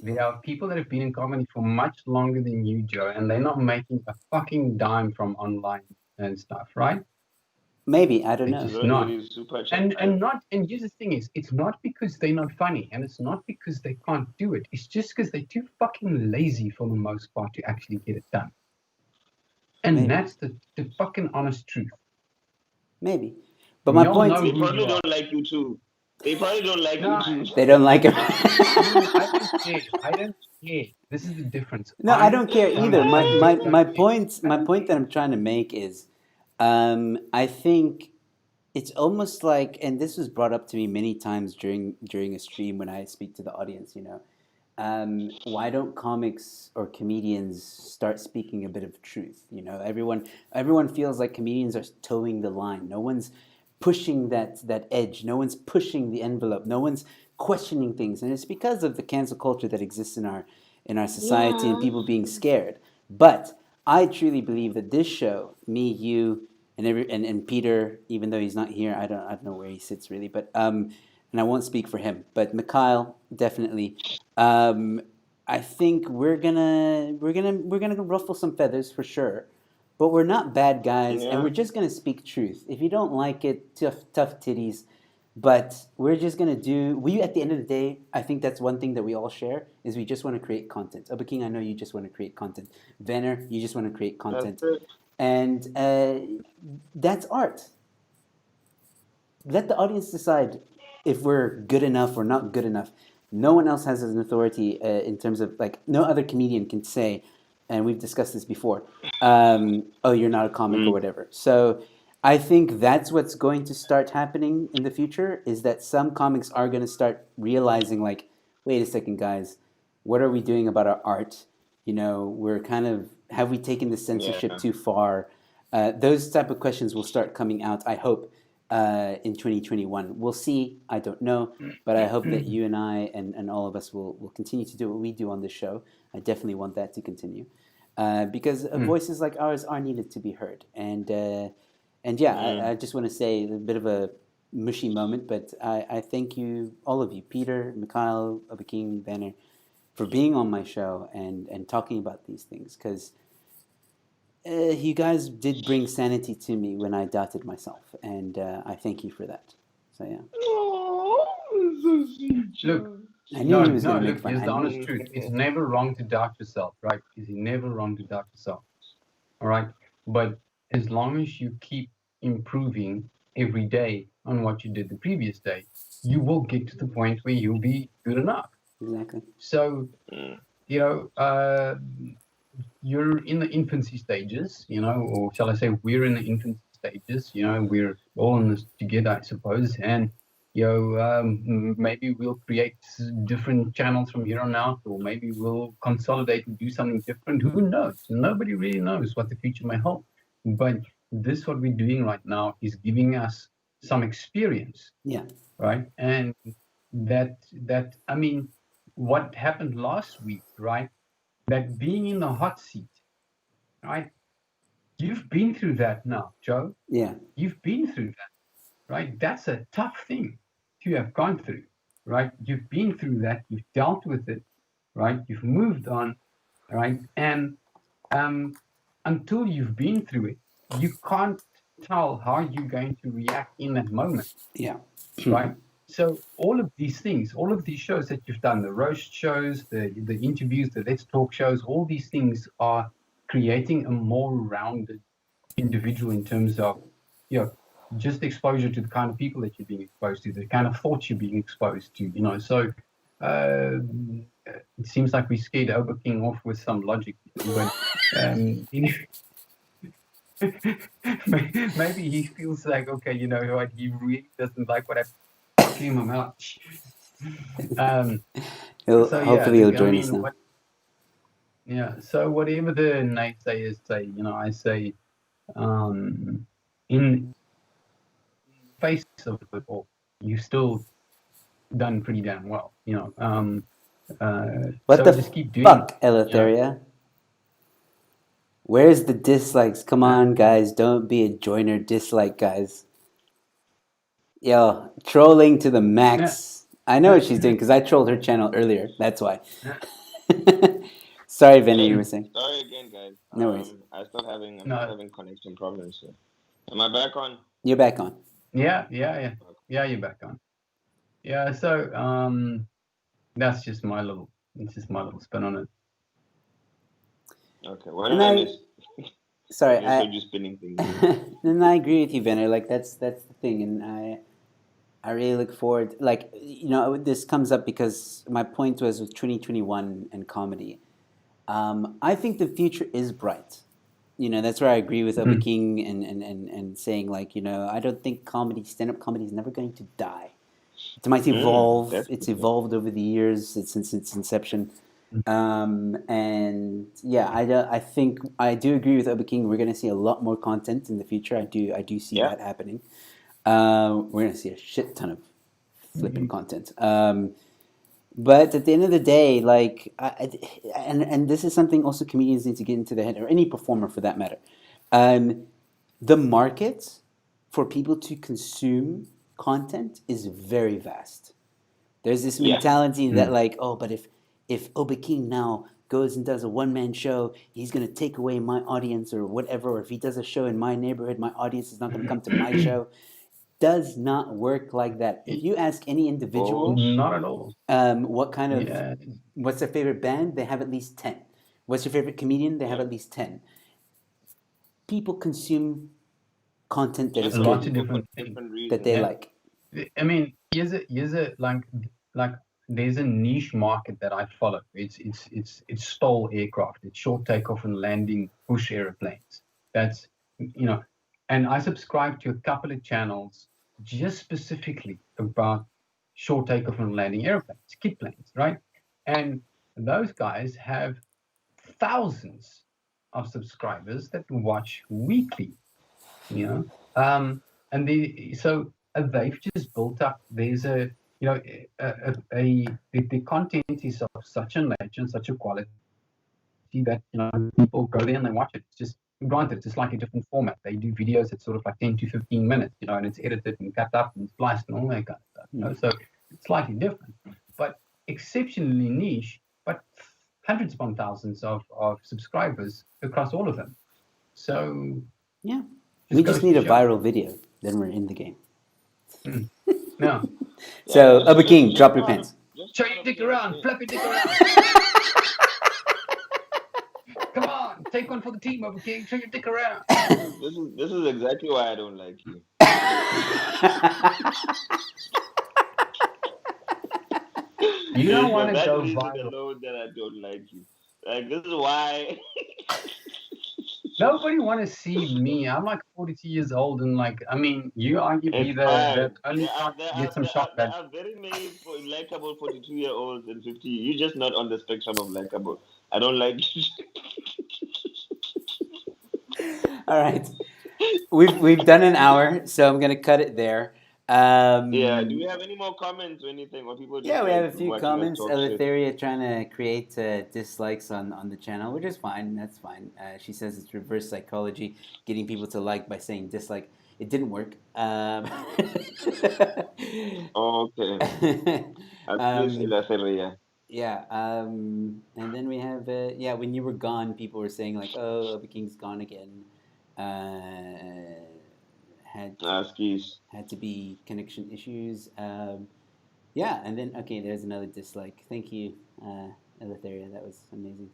There are people that have been in comedy for much longer than you, Joe, and they're not making a fucking dime from online and stuff, right? maybe, I don't They're know. just Don't not. get his super chat, And man. here's the thing: is it's not because they're not funny, and it's not because they can't do it. It's just because they're too fucking lazy for the most part to actually get it done. And Maybe. that's the fucking honest truth. Maybe. But We my all point, know They who probably you are. don't like you too. They probably don't like you No, too. they don't like him. I don't care. I don't care. This is the difference. No, I I don't care don't either. My, care. my, Don't my care. point I my don't point care. that I'm trying to make is I think it's almost like, and this was brought up to me many times during a stream when I speak to the audience, why don't comics or comedians start speaking a bit of truth? Everyone feels like comedians are towing the line. No one's pushing that edge. No one's pushing the envelope. No one's questioning things, and it's because of the cancel culture that exists in our society and Yeah. people being scared. But I truly believe that this show, me, you, and Peter, even though he's not here, I don't know where he sits really, but and I won't speak for him, but Mikhail definitely. Um, I think we're gonna ruffle some feathers for sure, but we're not bad guys, and we're Yeah. just gonna speak truth. If you don't like it, tough titties. But we're just gonna do. We at the end of the day, I think that's one thing that we all share is we just want to create content. Oba King, I know you just want to create content. Venner, you just want to create That's content, it. and that's art. Let the audience decide if we're good enough or not good enough. No one else has an authority in terms of, like, no other comedian can say, and we've discussed this before. Oh, you're not a comic or Mm. whatever. So I think that's what's going to start happening in the future is that some comics are going to start realizing, like, wait a second, guys, what are we doing about our art? We're kind of, have we taken the censorship Yeah. too far? Those type of questions will start coming out, I hope, in 2021. We'll see. I don't know. But I hope that you and I and all of us will continue to do what we do on this show. I definitely want that to continue. Because voices like ours are needed to be heard. And yeah, Yeah. I just want to say a bit of a mushy moment, but I thank you, all of you, Peter, Mikhail, Abaking, Banner, for being on my show and talking about these things. Because you guys did bring sanity to me when I doubted myself, and I thank you for that. So yeah, Oh, so sweet, Look, Joe. I knew no, he was no, gonna make look, fun. here's I the knew honest it. truth. It's never wrong to doubt yourself, right? It's never wrong to doubt yourself. All right. But as long as you keep improving every day on what you did the previous day, you will get to the point where you'll be good enough. Exactly. So, Mm. you know, you're in the infancy stages, or shall I say, we're in the infancy stages, we're all in this together, I suppose. And, maybe we'll create different channels from here on out, or maybe we'll consolidate and do something different. Who knows? Nobody really knows what the future may hold. But this, what we're doing right now, is giving us some experience, Yeah. right? And I mean, what happened last week, right? That being in the hot seat, right? You've been through that now, Joe. Yeah. You've been through that, right? That's a tough thing to have gone through, right? You've been through that. You've dealt with it, right? You've moved on, right? And until you've been through it, you can't tell how you're going to react in that moment, Yeah. right? So all of these things, all of these shows that you've done, the roast shows, the interviews, the Let's Talk shows, all these things are creating a more rounded individual in terms of, just exposure to the kind of people that you're being exposed to, the kind of thoughts you're being exposed to. So uh, it seems like we scared Ober King off with some logic, but maybe he feels like, okay, what, he really doesn't like what I fucking him out. So yeah, Hopefully he'll look, I join us mean, now. so whatever the naysayers say, I say, in face of it all, you've still done pretty damn well, What so the just keep doing, fuck, you know, Eleutheria? Where's the dislikes? Come uh, on, guys. Don't be a joiner dislike, guys. Yo, trolling to the yeah, max. I know uh, what she's doing because I trolled her channel earlier. That's why. Sorry, Vinny, you Hey, were saying. sorry again, guys. No worries. I'm still no, having connection problems here. Am I back on? You're back on. yeah, you're back on. Yeah, so that's just my little spin on it. Okay. What And did I I, miss? I sorry, just heard you spinning things. and I agree with you, Vinny. Like that's the thing, and I really look forward. Like this comes up because my point was with 2021 and comedy. I think the future is bright. That's where I agree with Oba Mm, King and saying like, I don't think stand-up comedy is never going to die. It might evolve. That's It's good. evolved over the years since its inception. mm, And yeah, I think I do agree with Oba King. We're going to see a lot more content in the future. I do see Yeah. that happening. We're going to see a shit ton of flipping mm, content. But at the end of the day, like, and this is something also comedians need to get into their head, or any performer for that matter. Um, the market for people to consume content is very vast. There's this Yeah. mentality that mm. like, oh, but if Oba King now goes and does a one man show, he's gonna take away my audience or whatever. Or if he does a show in my neighborhood, my audience is not gonna come to my show. Does not work like that. If you ask any individual, Not at Bullshit. all. what kind of Yeah, what's their favorite band, they have at least 10. What's your favorite comedian, they have Yeah. at least 10. People consume content that And is a some lot good, of people for different things. different that reasons. they Yeah, like. I mean, here's a like there's a niche market that I follow. It's stall aircraft. It's short takeoff and landing push airplanes. That's and I subscribe to a couple of channels just specifically about short takeoff and landing airplanes, kit planes, right? And those guys have thousands of subscribers that watch weekly, you know. And they've just built up. There's the content is of such a nature and such a quality that people go there and they watch it. It's just, granted, it's like a different format. They do videos that's sort of like 10 to 15 minutes, and it's edited and cut up and spliced and all that kind of stuff. So it's slightly different, but exceptionally niche, but hundreds upon thousands of subscribers across all of them. So Yeah. We just just goes need to a show. viral video, then we're in the game. No. Yeah, So, just Oba just King, just drop your out of pants. just Show out your of dick around. Flap your dick around. Come on. Take one for the team, Over King. Show your dick around. this is exactly why I don't like you. You It's don't for want to that go reason viral. alone that I don't like you. Like this is why. Nobody want to see me. I'm like 42 years old, and like, I mean, you arguably It's the fine. only time There you are get some there are shock there value. are very many likable 42-year-olds and 50. You're just not on the spectrum of likable. I don't like you. All right. We've done an hour, so I'm gonna cut it there. Yeah. Do we Um, have any more comments or anything, or people just yeah, we have like a few watching us comments. talk shit? Eleutheria trying to create dislikes on the channel, which is fine. That's fine. She says it's reverse psychology, getting people to like by saying dislike. It didn't work. Okay. At least um, Ilaseria. yeah. And then we have yeah. When you were gone, people were saying like, "Oh, Obi King's gone again." Had Skis. had to be connection issues. Yeah, and then okay, there's another dislike. Thank you, Eleutheria. That was amazing.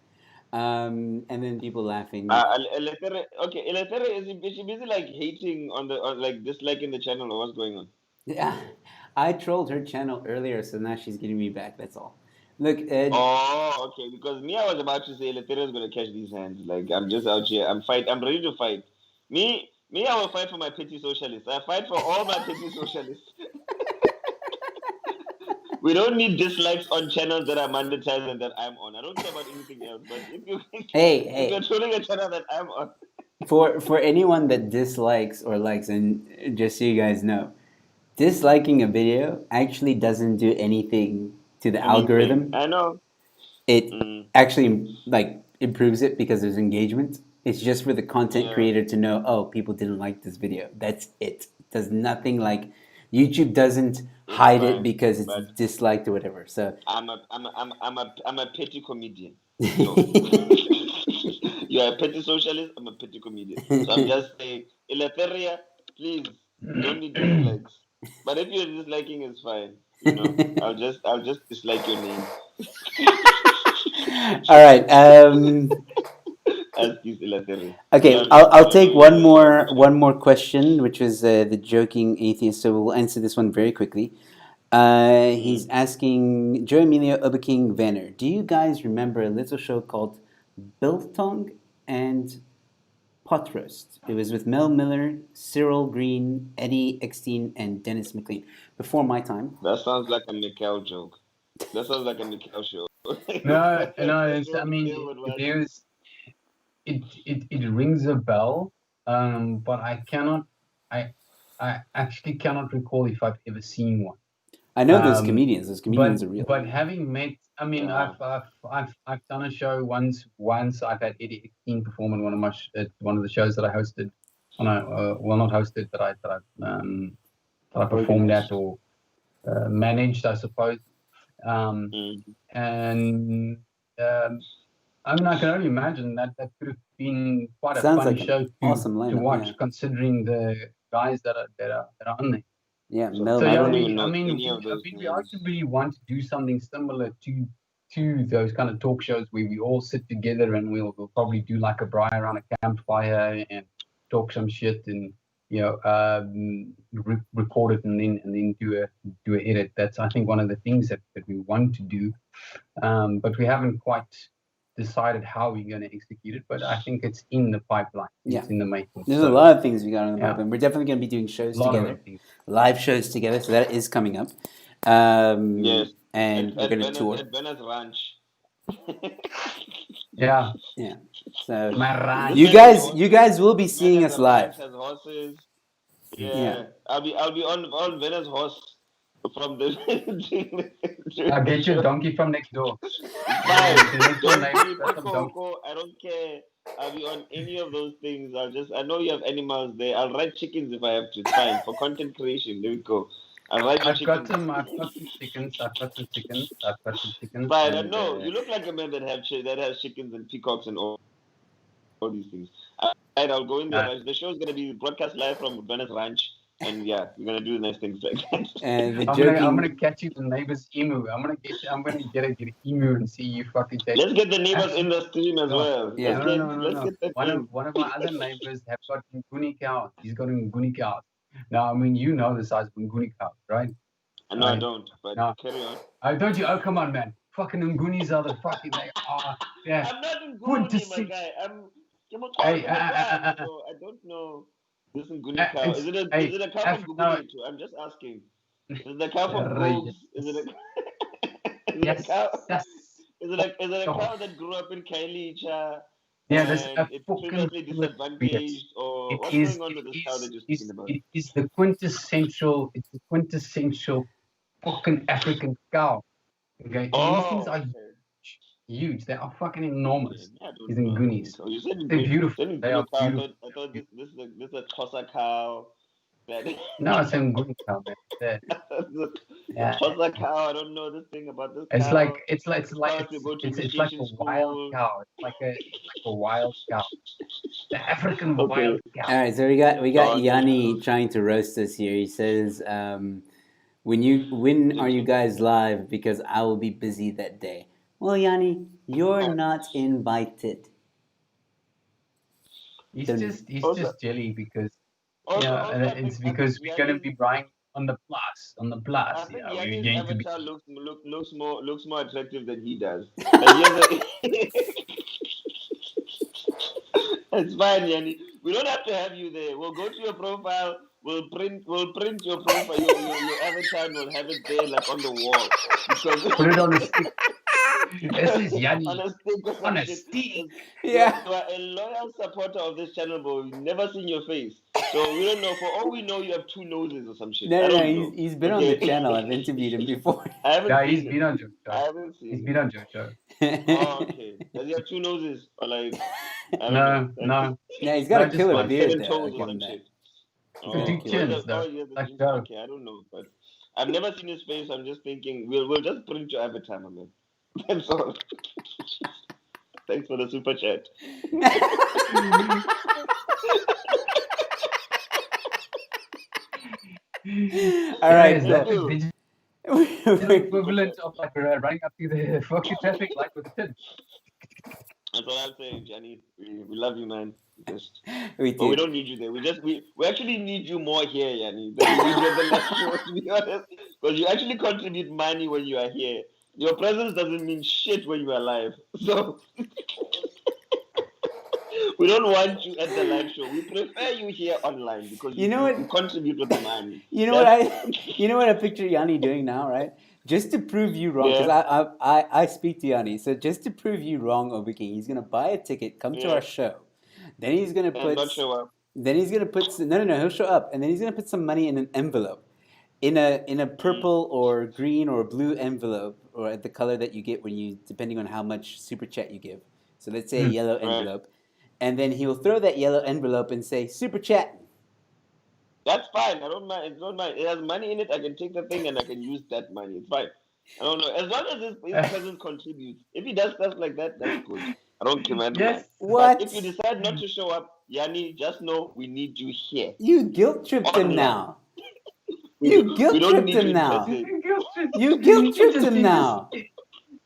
And then people laughing. Okay, Ilaseria is she busy like hating on like disliking the channel or what's going on? Yeah, I trolled her channel earlier, so now she's getting me back. That's all. Look, Oh, okay. Because me, I was about to say Lethera is gonna catch these hands. Like I'm just out here. I'm ready to fight. Me, I will fight for my petty socialists. I fight for all my petty socialists. We don't need dislikes on channels that are monetized and that I'm on. I don't care about anything else. But if you hey, if you're hey, trolling a channel that I'm on, For anyone that dislikes or likes, and just so you guys know, disliking a video actually doesn't do anything to the Anything. algorithm. I know. It Mm, actually like improves it because there's engagement. It's just for the content yeah, creator to know, oh, people didn't like this video. That's it. Does nothing like YouTube doesn't it's hide it fine. because it's But disliked or whatever. So I'm a petty comedian. So you are a petty socialist. I'm a petty comedian. So I'm just saying, Elateria, please, you don't need dislikes. But if you're disliking, it's fine. I'll just dislike your name. all right. As is Elateria. Okay, I'll take one more question, which was the joking atheist. So we'll answer this one very quickly. He's Mm. asking Joe Emilio Oberking Vanner, do you guys remember a little show called Biltong and Pot Roast? It was with Mel Miller, Cyril Green, Eddie Eckstein, and Dennis McLean. Before my time. That sounds like a Mikhail joke. That sounds like a Mikhail show. No, no. I I don't care mean, what was. there's it rings a bell, but I actually cannot recall if I've ever seen one. I know those Um, comedians. Those comedians are real. but having met, I mean, Uh-huh. I've done a show once. Once I've had Eddie Eckstein perform in one of the shows that I hosted. Well, not hosted, that I performed Organized. at or managed, I suppose. Mm. And I mean, I can only imagine that could have been quite a Sounds funny like an show awesome to lineup. watch, Yeah, considering the guys that are on there. yeah. So Mel So I yeah, don't Miller. even I know mean, any of those we names. arguably want to do something similar to those kind of talk shows where we all sit together and we'll probably do like a braai around a campfire and talk some shit and record it and then do a edit. That's I think one of the things that we want to do, but we haven't quite decided how we're going to execute it. But I think it's in the pipeline. Yeah. It's in the making. There's a So lot of things we got on the yeah, pipeline. We're definitely going to be doing a shows lot together, of things. live shows together. So that is coming up. Yes. And we're going to tour. At Venice Ranch. Yeah. Yeah. So My ranch. you guys will be seeing us live. Has horses. Yeah. Yeah. I'll be on Venice horse from the I'll get you a donkey from next door. Fine. The next door neighbor Donkey, got some donkey. Pico, I don't care. I'll be on any of those things. I know you have animals there. I'll ride chickens if I have to. It's fine. For content creation. There we go. I'll ride the I've got chickens. some chickens. I've got some chickens. Fine. I and, know. You look like a man that has chickens and peacocks and all these things. Alright, I'll go in there. The show is gonna be broadcast live from Venice Ranch. And yeah, we're gonna do nice things like that. And the I'm gonna catch you the neighbor's emu. I'm gonna get an emu and see you fucking take. Let's get the neighbors in the stream as well. Yeah. Let's get that One of my other neighbors have got Nguni cows. He's got Nguni cows. Now, I mean, you know the size of Nguni cows, right? No, I don't. But No. carry on. Don't you? Oh, come on, man. Fucking Ngunis are the fucking. They are. Yeah. I'm not in Nguni, my guy. Hey, so I don't know. This Nguni cow. Is it a cow from Nguni too? I'm just asking. Is it a cow from Gogs? Is it a cow? Yes. Is it a cow that grew up in Kailicha? Yeah, there's a it's fucking previously disadvantaged, or what's going on with this cow that you're speaking about? It is the quintessential. It's the quintessential fucking African cow. Okay, and these things are huge. They are fucking enormous. These Ngunis. So you said they're beautiful. They are beautiful. I thought this is a Xhosa cow. No, it's a Nguni cow, man. Xhosa cow. I don't know this thing about this. It's cow. like it's like to a wild cow. It's like a wild cow. The African wild cow. All right, so we got Yanni trying to roast us here. He says, when are you guys live? Because I will be busy that day. Well, Yanni, you're not invited. He's just jelly because it's because we're gonna be buying on the plus. I think Yanni's avatar looks more attractive than he does. It's fine, Yanni. We don't have to have you there. We'll go to your profile. We'll print your profile. Your avatar. We'll have it there, like on the wall. Put it on a stick. This is Yanni on a stick or some on a shit. stick. Yeah. You are a loyal supporter of this channel, but we've never seen your face. So we don't know. For all we know, you have two noses or some shit. No, I no, no. don't know. He's been on the Okay. channel. I've interviewed him before. I haven't Yeah, seen he's it. been on Joe I Show. haven't He's seen been it. on Joe Show. Oh, okay. Does he have two noses? Or like, I don't know. No. No, he's got No, a just killer one. Or beard seven though. I'll toes or give him some that. shit. He's The got a two killer chins, beard. though. Yeah, Like Joe. okay, I don't know, but I've never seen his face. I'm just thinking we'll just print your avatar, my man. That's all. Thanks for the super chat. All right. Is Thank that the you. digital we equivalent of like running up to the Foxy traffic light with a tin? That's what I'm saying, Johnny. We love you, man. Just, do. but we don't need you there. We actually need you more here, Yanni, than we need you at the live show, to be honest. Because you actually contribute money when you are here. Your presence doesn't mean shit when you are live. So we don't want you at the live show. We prefer you here online because You know what? you contribute with the money. You know what you know what I picture Yanni doing now, right? Just to prove you wrong, because Yeah, I speak to Yanni. So just to prove you wrong, Obiking, he's gonna buy a ticket, come to yeah. our show. Then he's gonna And put not show up. no, he'll show up, and then he's gonna put some money in an envelope, in a Mm, purple or green or blue envelope, or the color that you get when you, depending on how much super chat you give. So let's say a yellow right. envelope, and then he'll throw that yellow envelope and say super chat. That's fine. I don't mind. It's not mine. It has money in it. I can take the thing and I can use that money. It's fine. I don't know. As long as his presence contributes. If he does stuff like that, that's good. I don't care. I don't mind. Yes. But if What? you decide not to show up, Yanni, just know we need you here. You guilt tripped him Online. now. We You don't guilt tripped need you him in now. person. You guilt tripped him now.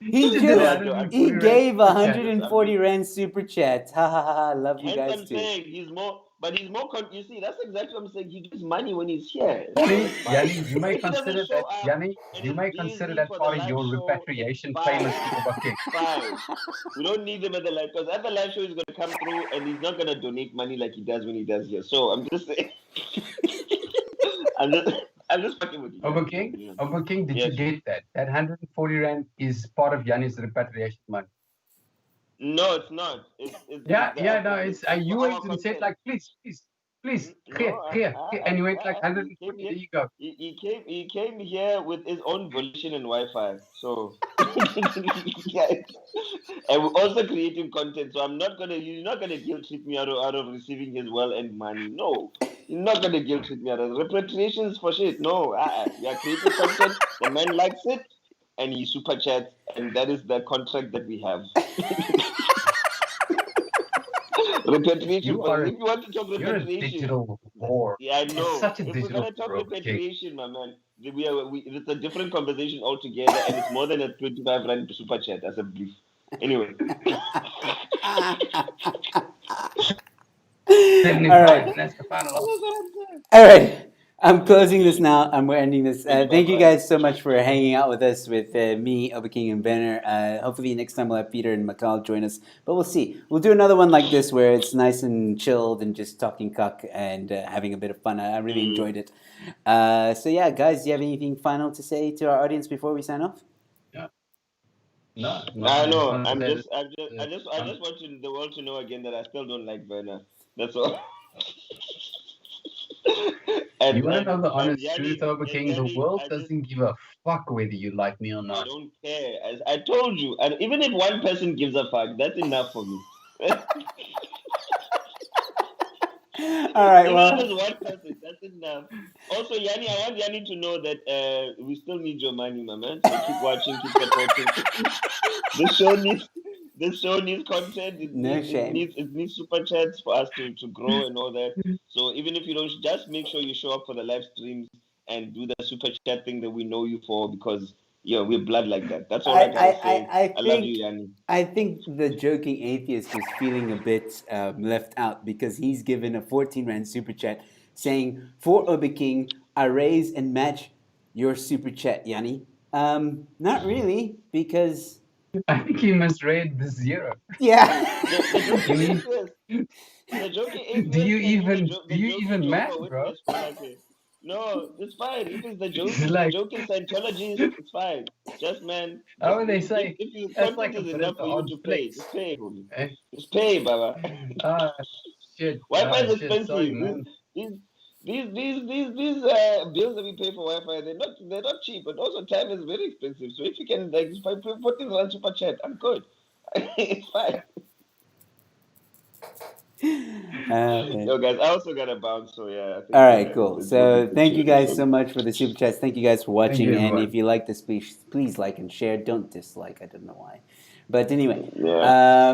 He did just 140 he rand gave super chat. 140 rand super chat. Ha ha ha ha. Love you Hence guys I'm too. saying he's more, but he's more. You see, that's exactly what I'm saying. He gives money when he's here. Yanni, you may If he doesn't consider show that. up Yanni, and you he's may consider busy that for the part of live your show, repatriation it's payments fine. to Obake. It's fine. We don't need him at the live, because at the live show he's gonna come through and he's not gonna donate money like he does when he does here. So I'm just saying. I'm just I'm just fucking with you. Obaking, did you Yes. get that? That 140 rand is part of Yanni's repatriation money. No, it's not. It's Yeah, the yeah, no, effort. it's It's you for our went and said content. like, please, No, here, and he went like he came 140. here. There you go. He came here with his own volition and Wi-Fi. So yeah. And we're also creating content. So you're not gonna guilt trip me out of receiving his well-earned money. No. You're not gonna guilt trip me out of repatriations for shit. No. We are creating content. The man likes it and he super chats, and that is the contract that we have. Repatriation. You are If you want to talk you're a repatriation, digital whore. yeah, I You're know. such a If we're digital gonna talk whore, okay? repatriation, my man, it's a different conversation altogether, and it's more than a 25 rand super chat as a brief. Anyway, All right. That's the final that's answer. what I'm saying. All right. I'm closing this now. We're ending this. Thank you 25 guys so much for hanging out with us, with me, Obaking, and Benner. Hopefully next time we'll have Peter and Makal join us. But we'll see. We'll do another one like this where it's nice and chilled and just talking cuck and having a bit of fun. I really enjoyed it. So yeah, guys, do you have anything final to say to our audience before we sign off? Yeah. No, I know. I I just want the world to know again that I still don't like Werner. That's all. You want to know the honest Yanni, truth, Obaking? The world doesn't give a fuck whether you like me or I not. don't care. As I told you, and even if one person gives a fuck, that's enough for me. All right. Even Well. if it's one person, that's enough. Also, Yanni, I want Yanni to know that we still need your money, my man. So keep watching, keep supporting. This show needs content. It needs super chats for us to grow and all that. So even if you don't, just make sure you show up for the live streams and do the super chat thing that we know you for, because we're blood like that. That's all I gotta say. I love you, Yanni. I think the joking atheist was feeling a bit left out because he's given a 14 rand super chat saying, "For Obaking, I raise and match your super chat, Yanni." Not really, because I think he misread the zero. yeah. The joking atheist Do you can be even the joking math, Jehovah bro? Witness. No, it's fine. If it's the joke, It's the like, joke is Scientologist, it's fine. Just man, how just would they say? if your That's content like a is bit of enough the for you odd to pay, flex. just pay for me. Eh? Just pay, Baba. Ah, shit. Wi-Fi is Shit. Sorry, expensive. man. These these bills that we pay for Wi-Fi, they're not cheap, but also time is very expensive. So if you can like if I put this on super chat, I'm good. It's fine. Man. Yo, guys, I also got a bounce, so yeah, I All think right, cool. we'll be So good thank you to guys so so much for the super chats. Thank you guys for Thank you, watching. And if everyone. you like this, please like and share. Don't dislike. I don't know why. But anyway, yeah.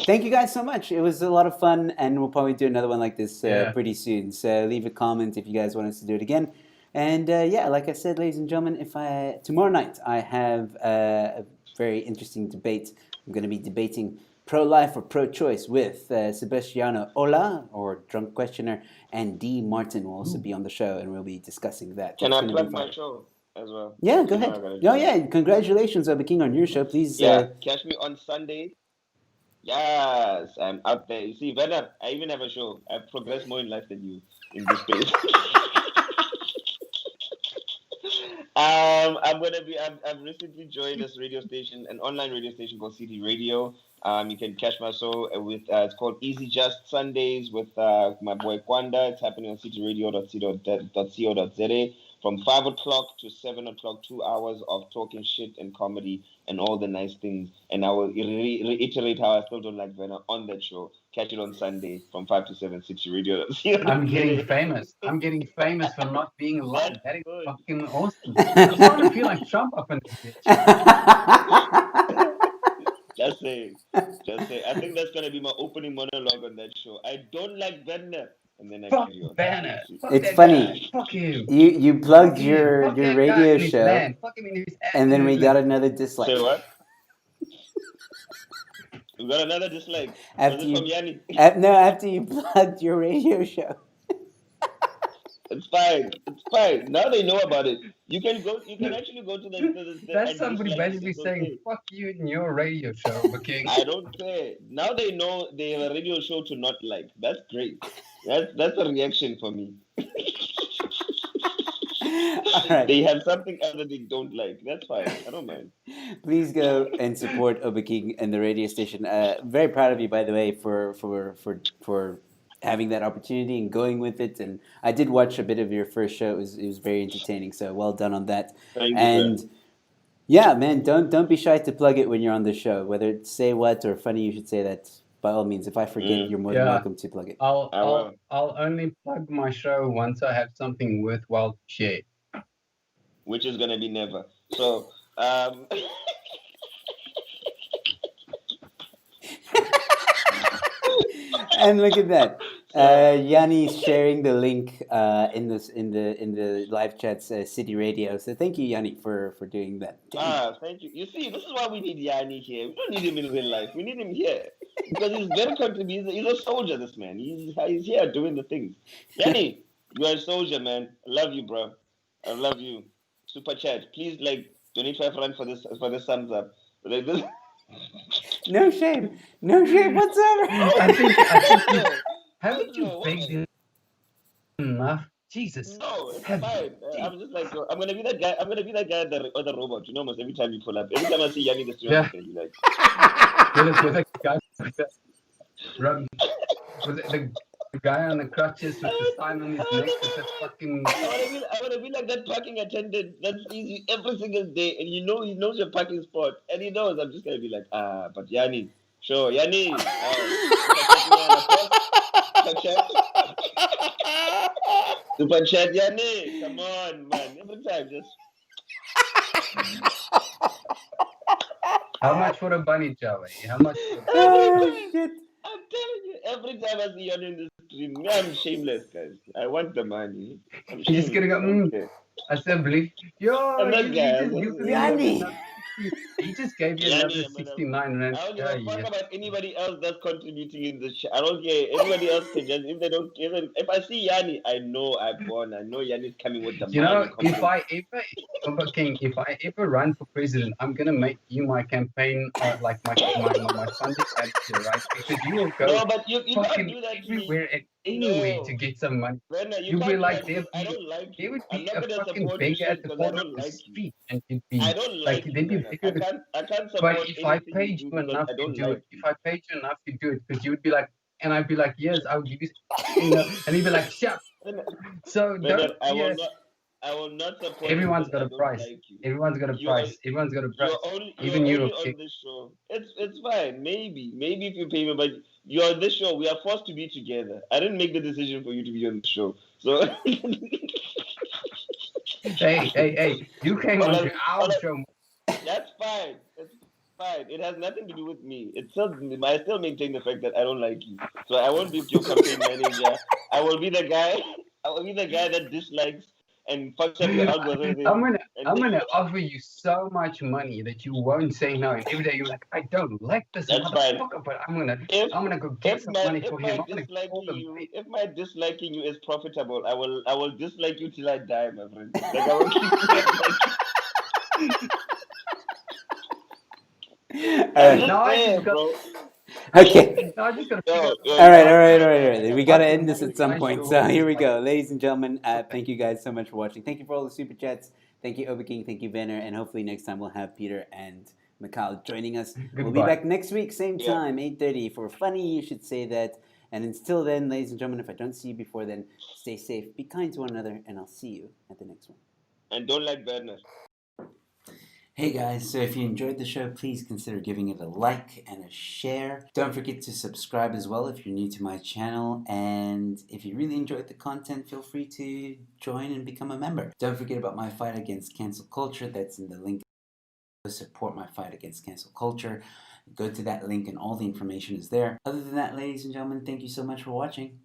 thank you guys so much. It was a lot of fun, and we'll probably do another one like this Yeah. pretty soon. So leave a comment if you guys want us to do it again. And yeah, like I said, ladies and gentlemen, if tomorrow night I have a very interesting debate. I'm going to be debating pro-life or pro-choice with Sebastiano Ola, or Drunk Questioner, and D. Martin will also be on the show, and we'll be discussing that. Can It's I going to be plug my fun. show as well? Yeah, go You know I ahead. gotta Oh do it. yeah, congratulations, Obi King, on your show. Please. Yeah, catch me on Sunday. Yes, I'm out there. You see, Werner, I even have a show. I've progressed more in life than you in this space. I'm gonna be. I've recently joined this radio station, an online radio station called City Radio. You can catch my show with. It's called Easy Just Sundays with my boy Kwanda. It's happening on cityradio.co.za from 5 o'clock to 7 o'clock. 2 hours of talking shit and comedy and all the nice things. And I will reiterate how I still don't like Venna on that show. Catch it on Sunday from 5 to 7. City Radio. I'm getting famous. I'm getting famous for not being alive. That's That is good. fucking awesome. I'm starting to feel like Trump up in this bitch. Just say, just say. I think that's gonna be my opening monologue on that show. I don't like Werner, and then I Fuck carry on. Banner. Fuck It's that guy. funny. Fuck him. You Fuck plugged him. Fuck your that guy radio in his show, land. Fuck him in his and then we got absolute land. another Say dislike. what? We got another dislike. Was After it from you, Yanni? no, after you plugged your radio show. It's fine. It's fine. Now they know about it. You can go. You can actually go to the That's somebody dislike. basically It's saying, okay. fuck you in your radio show, King. I don't care. Now they know they have a radio show to not like. That's great. That's a reaction for me. All right. They have something else that they don't like. That's fine. I don't mind. Please go and support Obi King and the radio station. Very proud of you, by the way, for having that opportunity and going with it. And I did watch a bit of your first show. It was very entertaining. So well done on that. Thank you, And sir. yeah, man, don't be shy to plug it when you're on the show. Whether it's say what or funny, you should say that. By all means, if I forget, you're more than Yeah. welcome to plug it. I will. I'll only plug my show once I have something worthwhile to share. Which is gonna be never. So And look at that. Yanni's sharing the link in the live chat's City Radio. So thank you, Yanni, for doing that. Damn. thank you. You see, this is why we need Yanni here. We don't need him in real life. We need him here because he's very contributing. He's a soldier. This man. He's here doing the things. Yanni, you are a soldier, man. I love you, bro. I love you. Super chat. Please, like, donate $5 for this thumbs up. Like this. No shame. No shame whatsoever. I think you, No. haven't you No, begged why? enough? Jesus. No, it's Have fine. you? I'm just like, I'm gonna be that guy. I'm gonna be that guy at the other robot. You know, almost every time you pull up, every time I see Yanni the street, Yeah. I'm gonna be like, With a guy with the, with the guy on the crutches with the sign on his neck with the fucking. I wanna be like that parking attendant that sees you every single day, and you know he knows your parking spot, and he knows. I'm just gonna be like, but Yanni, sure, Yanni, super chat, Yanni, come on, man, every time, just. How much for a bunny, Charlie? How much? Oh shit. I'm telling you, every time I see Yanni in the stream, me, I'm shameless, guys. I want the money. I'm You're just gonna go, shameless. assembly. Yo, I'm not you guy. just gifted him Yanni. another- He just gave you Yanni, another I'm gonna- 69 rand. I don't give Yeah, a fuck yeah. about anybody else that's contributing in the I don't care. Everybody else can just if they don't even if I see Yanni, I know I've won. I know Yanni's coming with the You know, money. if I ever run for president, I'm gonna make you my campaign, like my funding editor, right? Because you will go No, but you can't fucking do that to me. everywhere and anyway No, to get some money. Werner, you You'd be can't be like, like this. I don't like there you. would I'm be not a gonna fucking support your beggar shit at the because I corner of don't the like you. street, and you'd I be don't like, like you, there'd be a Werner. beggar. I can't But support if I anything you paid do you because enough, I you don't do like it. If you. I paid you enough, you do it, because you would be like, and I'd be like, yes, I'll give you, you know, and he'd be like, shut. Werner, So Werner, don't be. I will not support you Everyone's because got I a don't price. like you. Everyone's got a You're price. Everyone's got a you're price. you're Even you, only okay? on this show. It's fine. Maybe if you pay me, but you're on this show. We are forced to be together. I didn't make the decision for you to be on the show. So Hey, you came all onto I, our all I, show. that's fine. It's fine. It has nothing to do with me. It's still I still maintain the fact that I don't like you. So I won't be your campaign manager. I will be the guy. I will be the guy that dislikes and fucks up your I'm algorithm. gonna And I'm gonna offer you so much money that you won't say no. And every day you're like, I don't like this that's fine. motherfucker, but If I'm gonna go get some money for him. I'm gonna call them. if my disliking you is profitable, I will dislike you till I die, my friend. Like I will keep disliking. All I'm right. just Now I just saying, got. bro. Okay. Now I just gotta figure Yo, out yo, All you right, have all to right, be all right, like, all right. We how gotta to end this at some monetize point. your So here horse. we Like, go, ladies and gentlemen. okay. Thank you guys so much for watching. Thank you for all the super chats. Thank you, Overking. Thank you, Venner. And hopefully next time we'll have Peter and Mikhail joining us. We'll be Goodbye. back next week, same yeah. time, 8:30 for Funny. You should say that. And until then, ladies and gentlemen, if I don't see you before then, stay safe, be kind to one another, and I'll see you at the next one. And don't like Werner. Hey guys, so if you enjoyed the show, please consider giving it a like and a share. Don't forget to subscribe as well if you're new to my channel. And if you really enjoyed the content, feel free to join and become a member. Don't forget about my fight against cancel culture. That's in the link. Support my fight against cancel culture. Go to that link and all the information is there. Other than that, ladies and gentlemen, thank you so much for watching.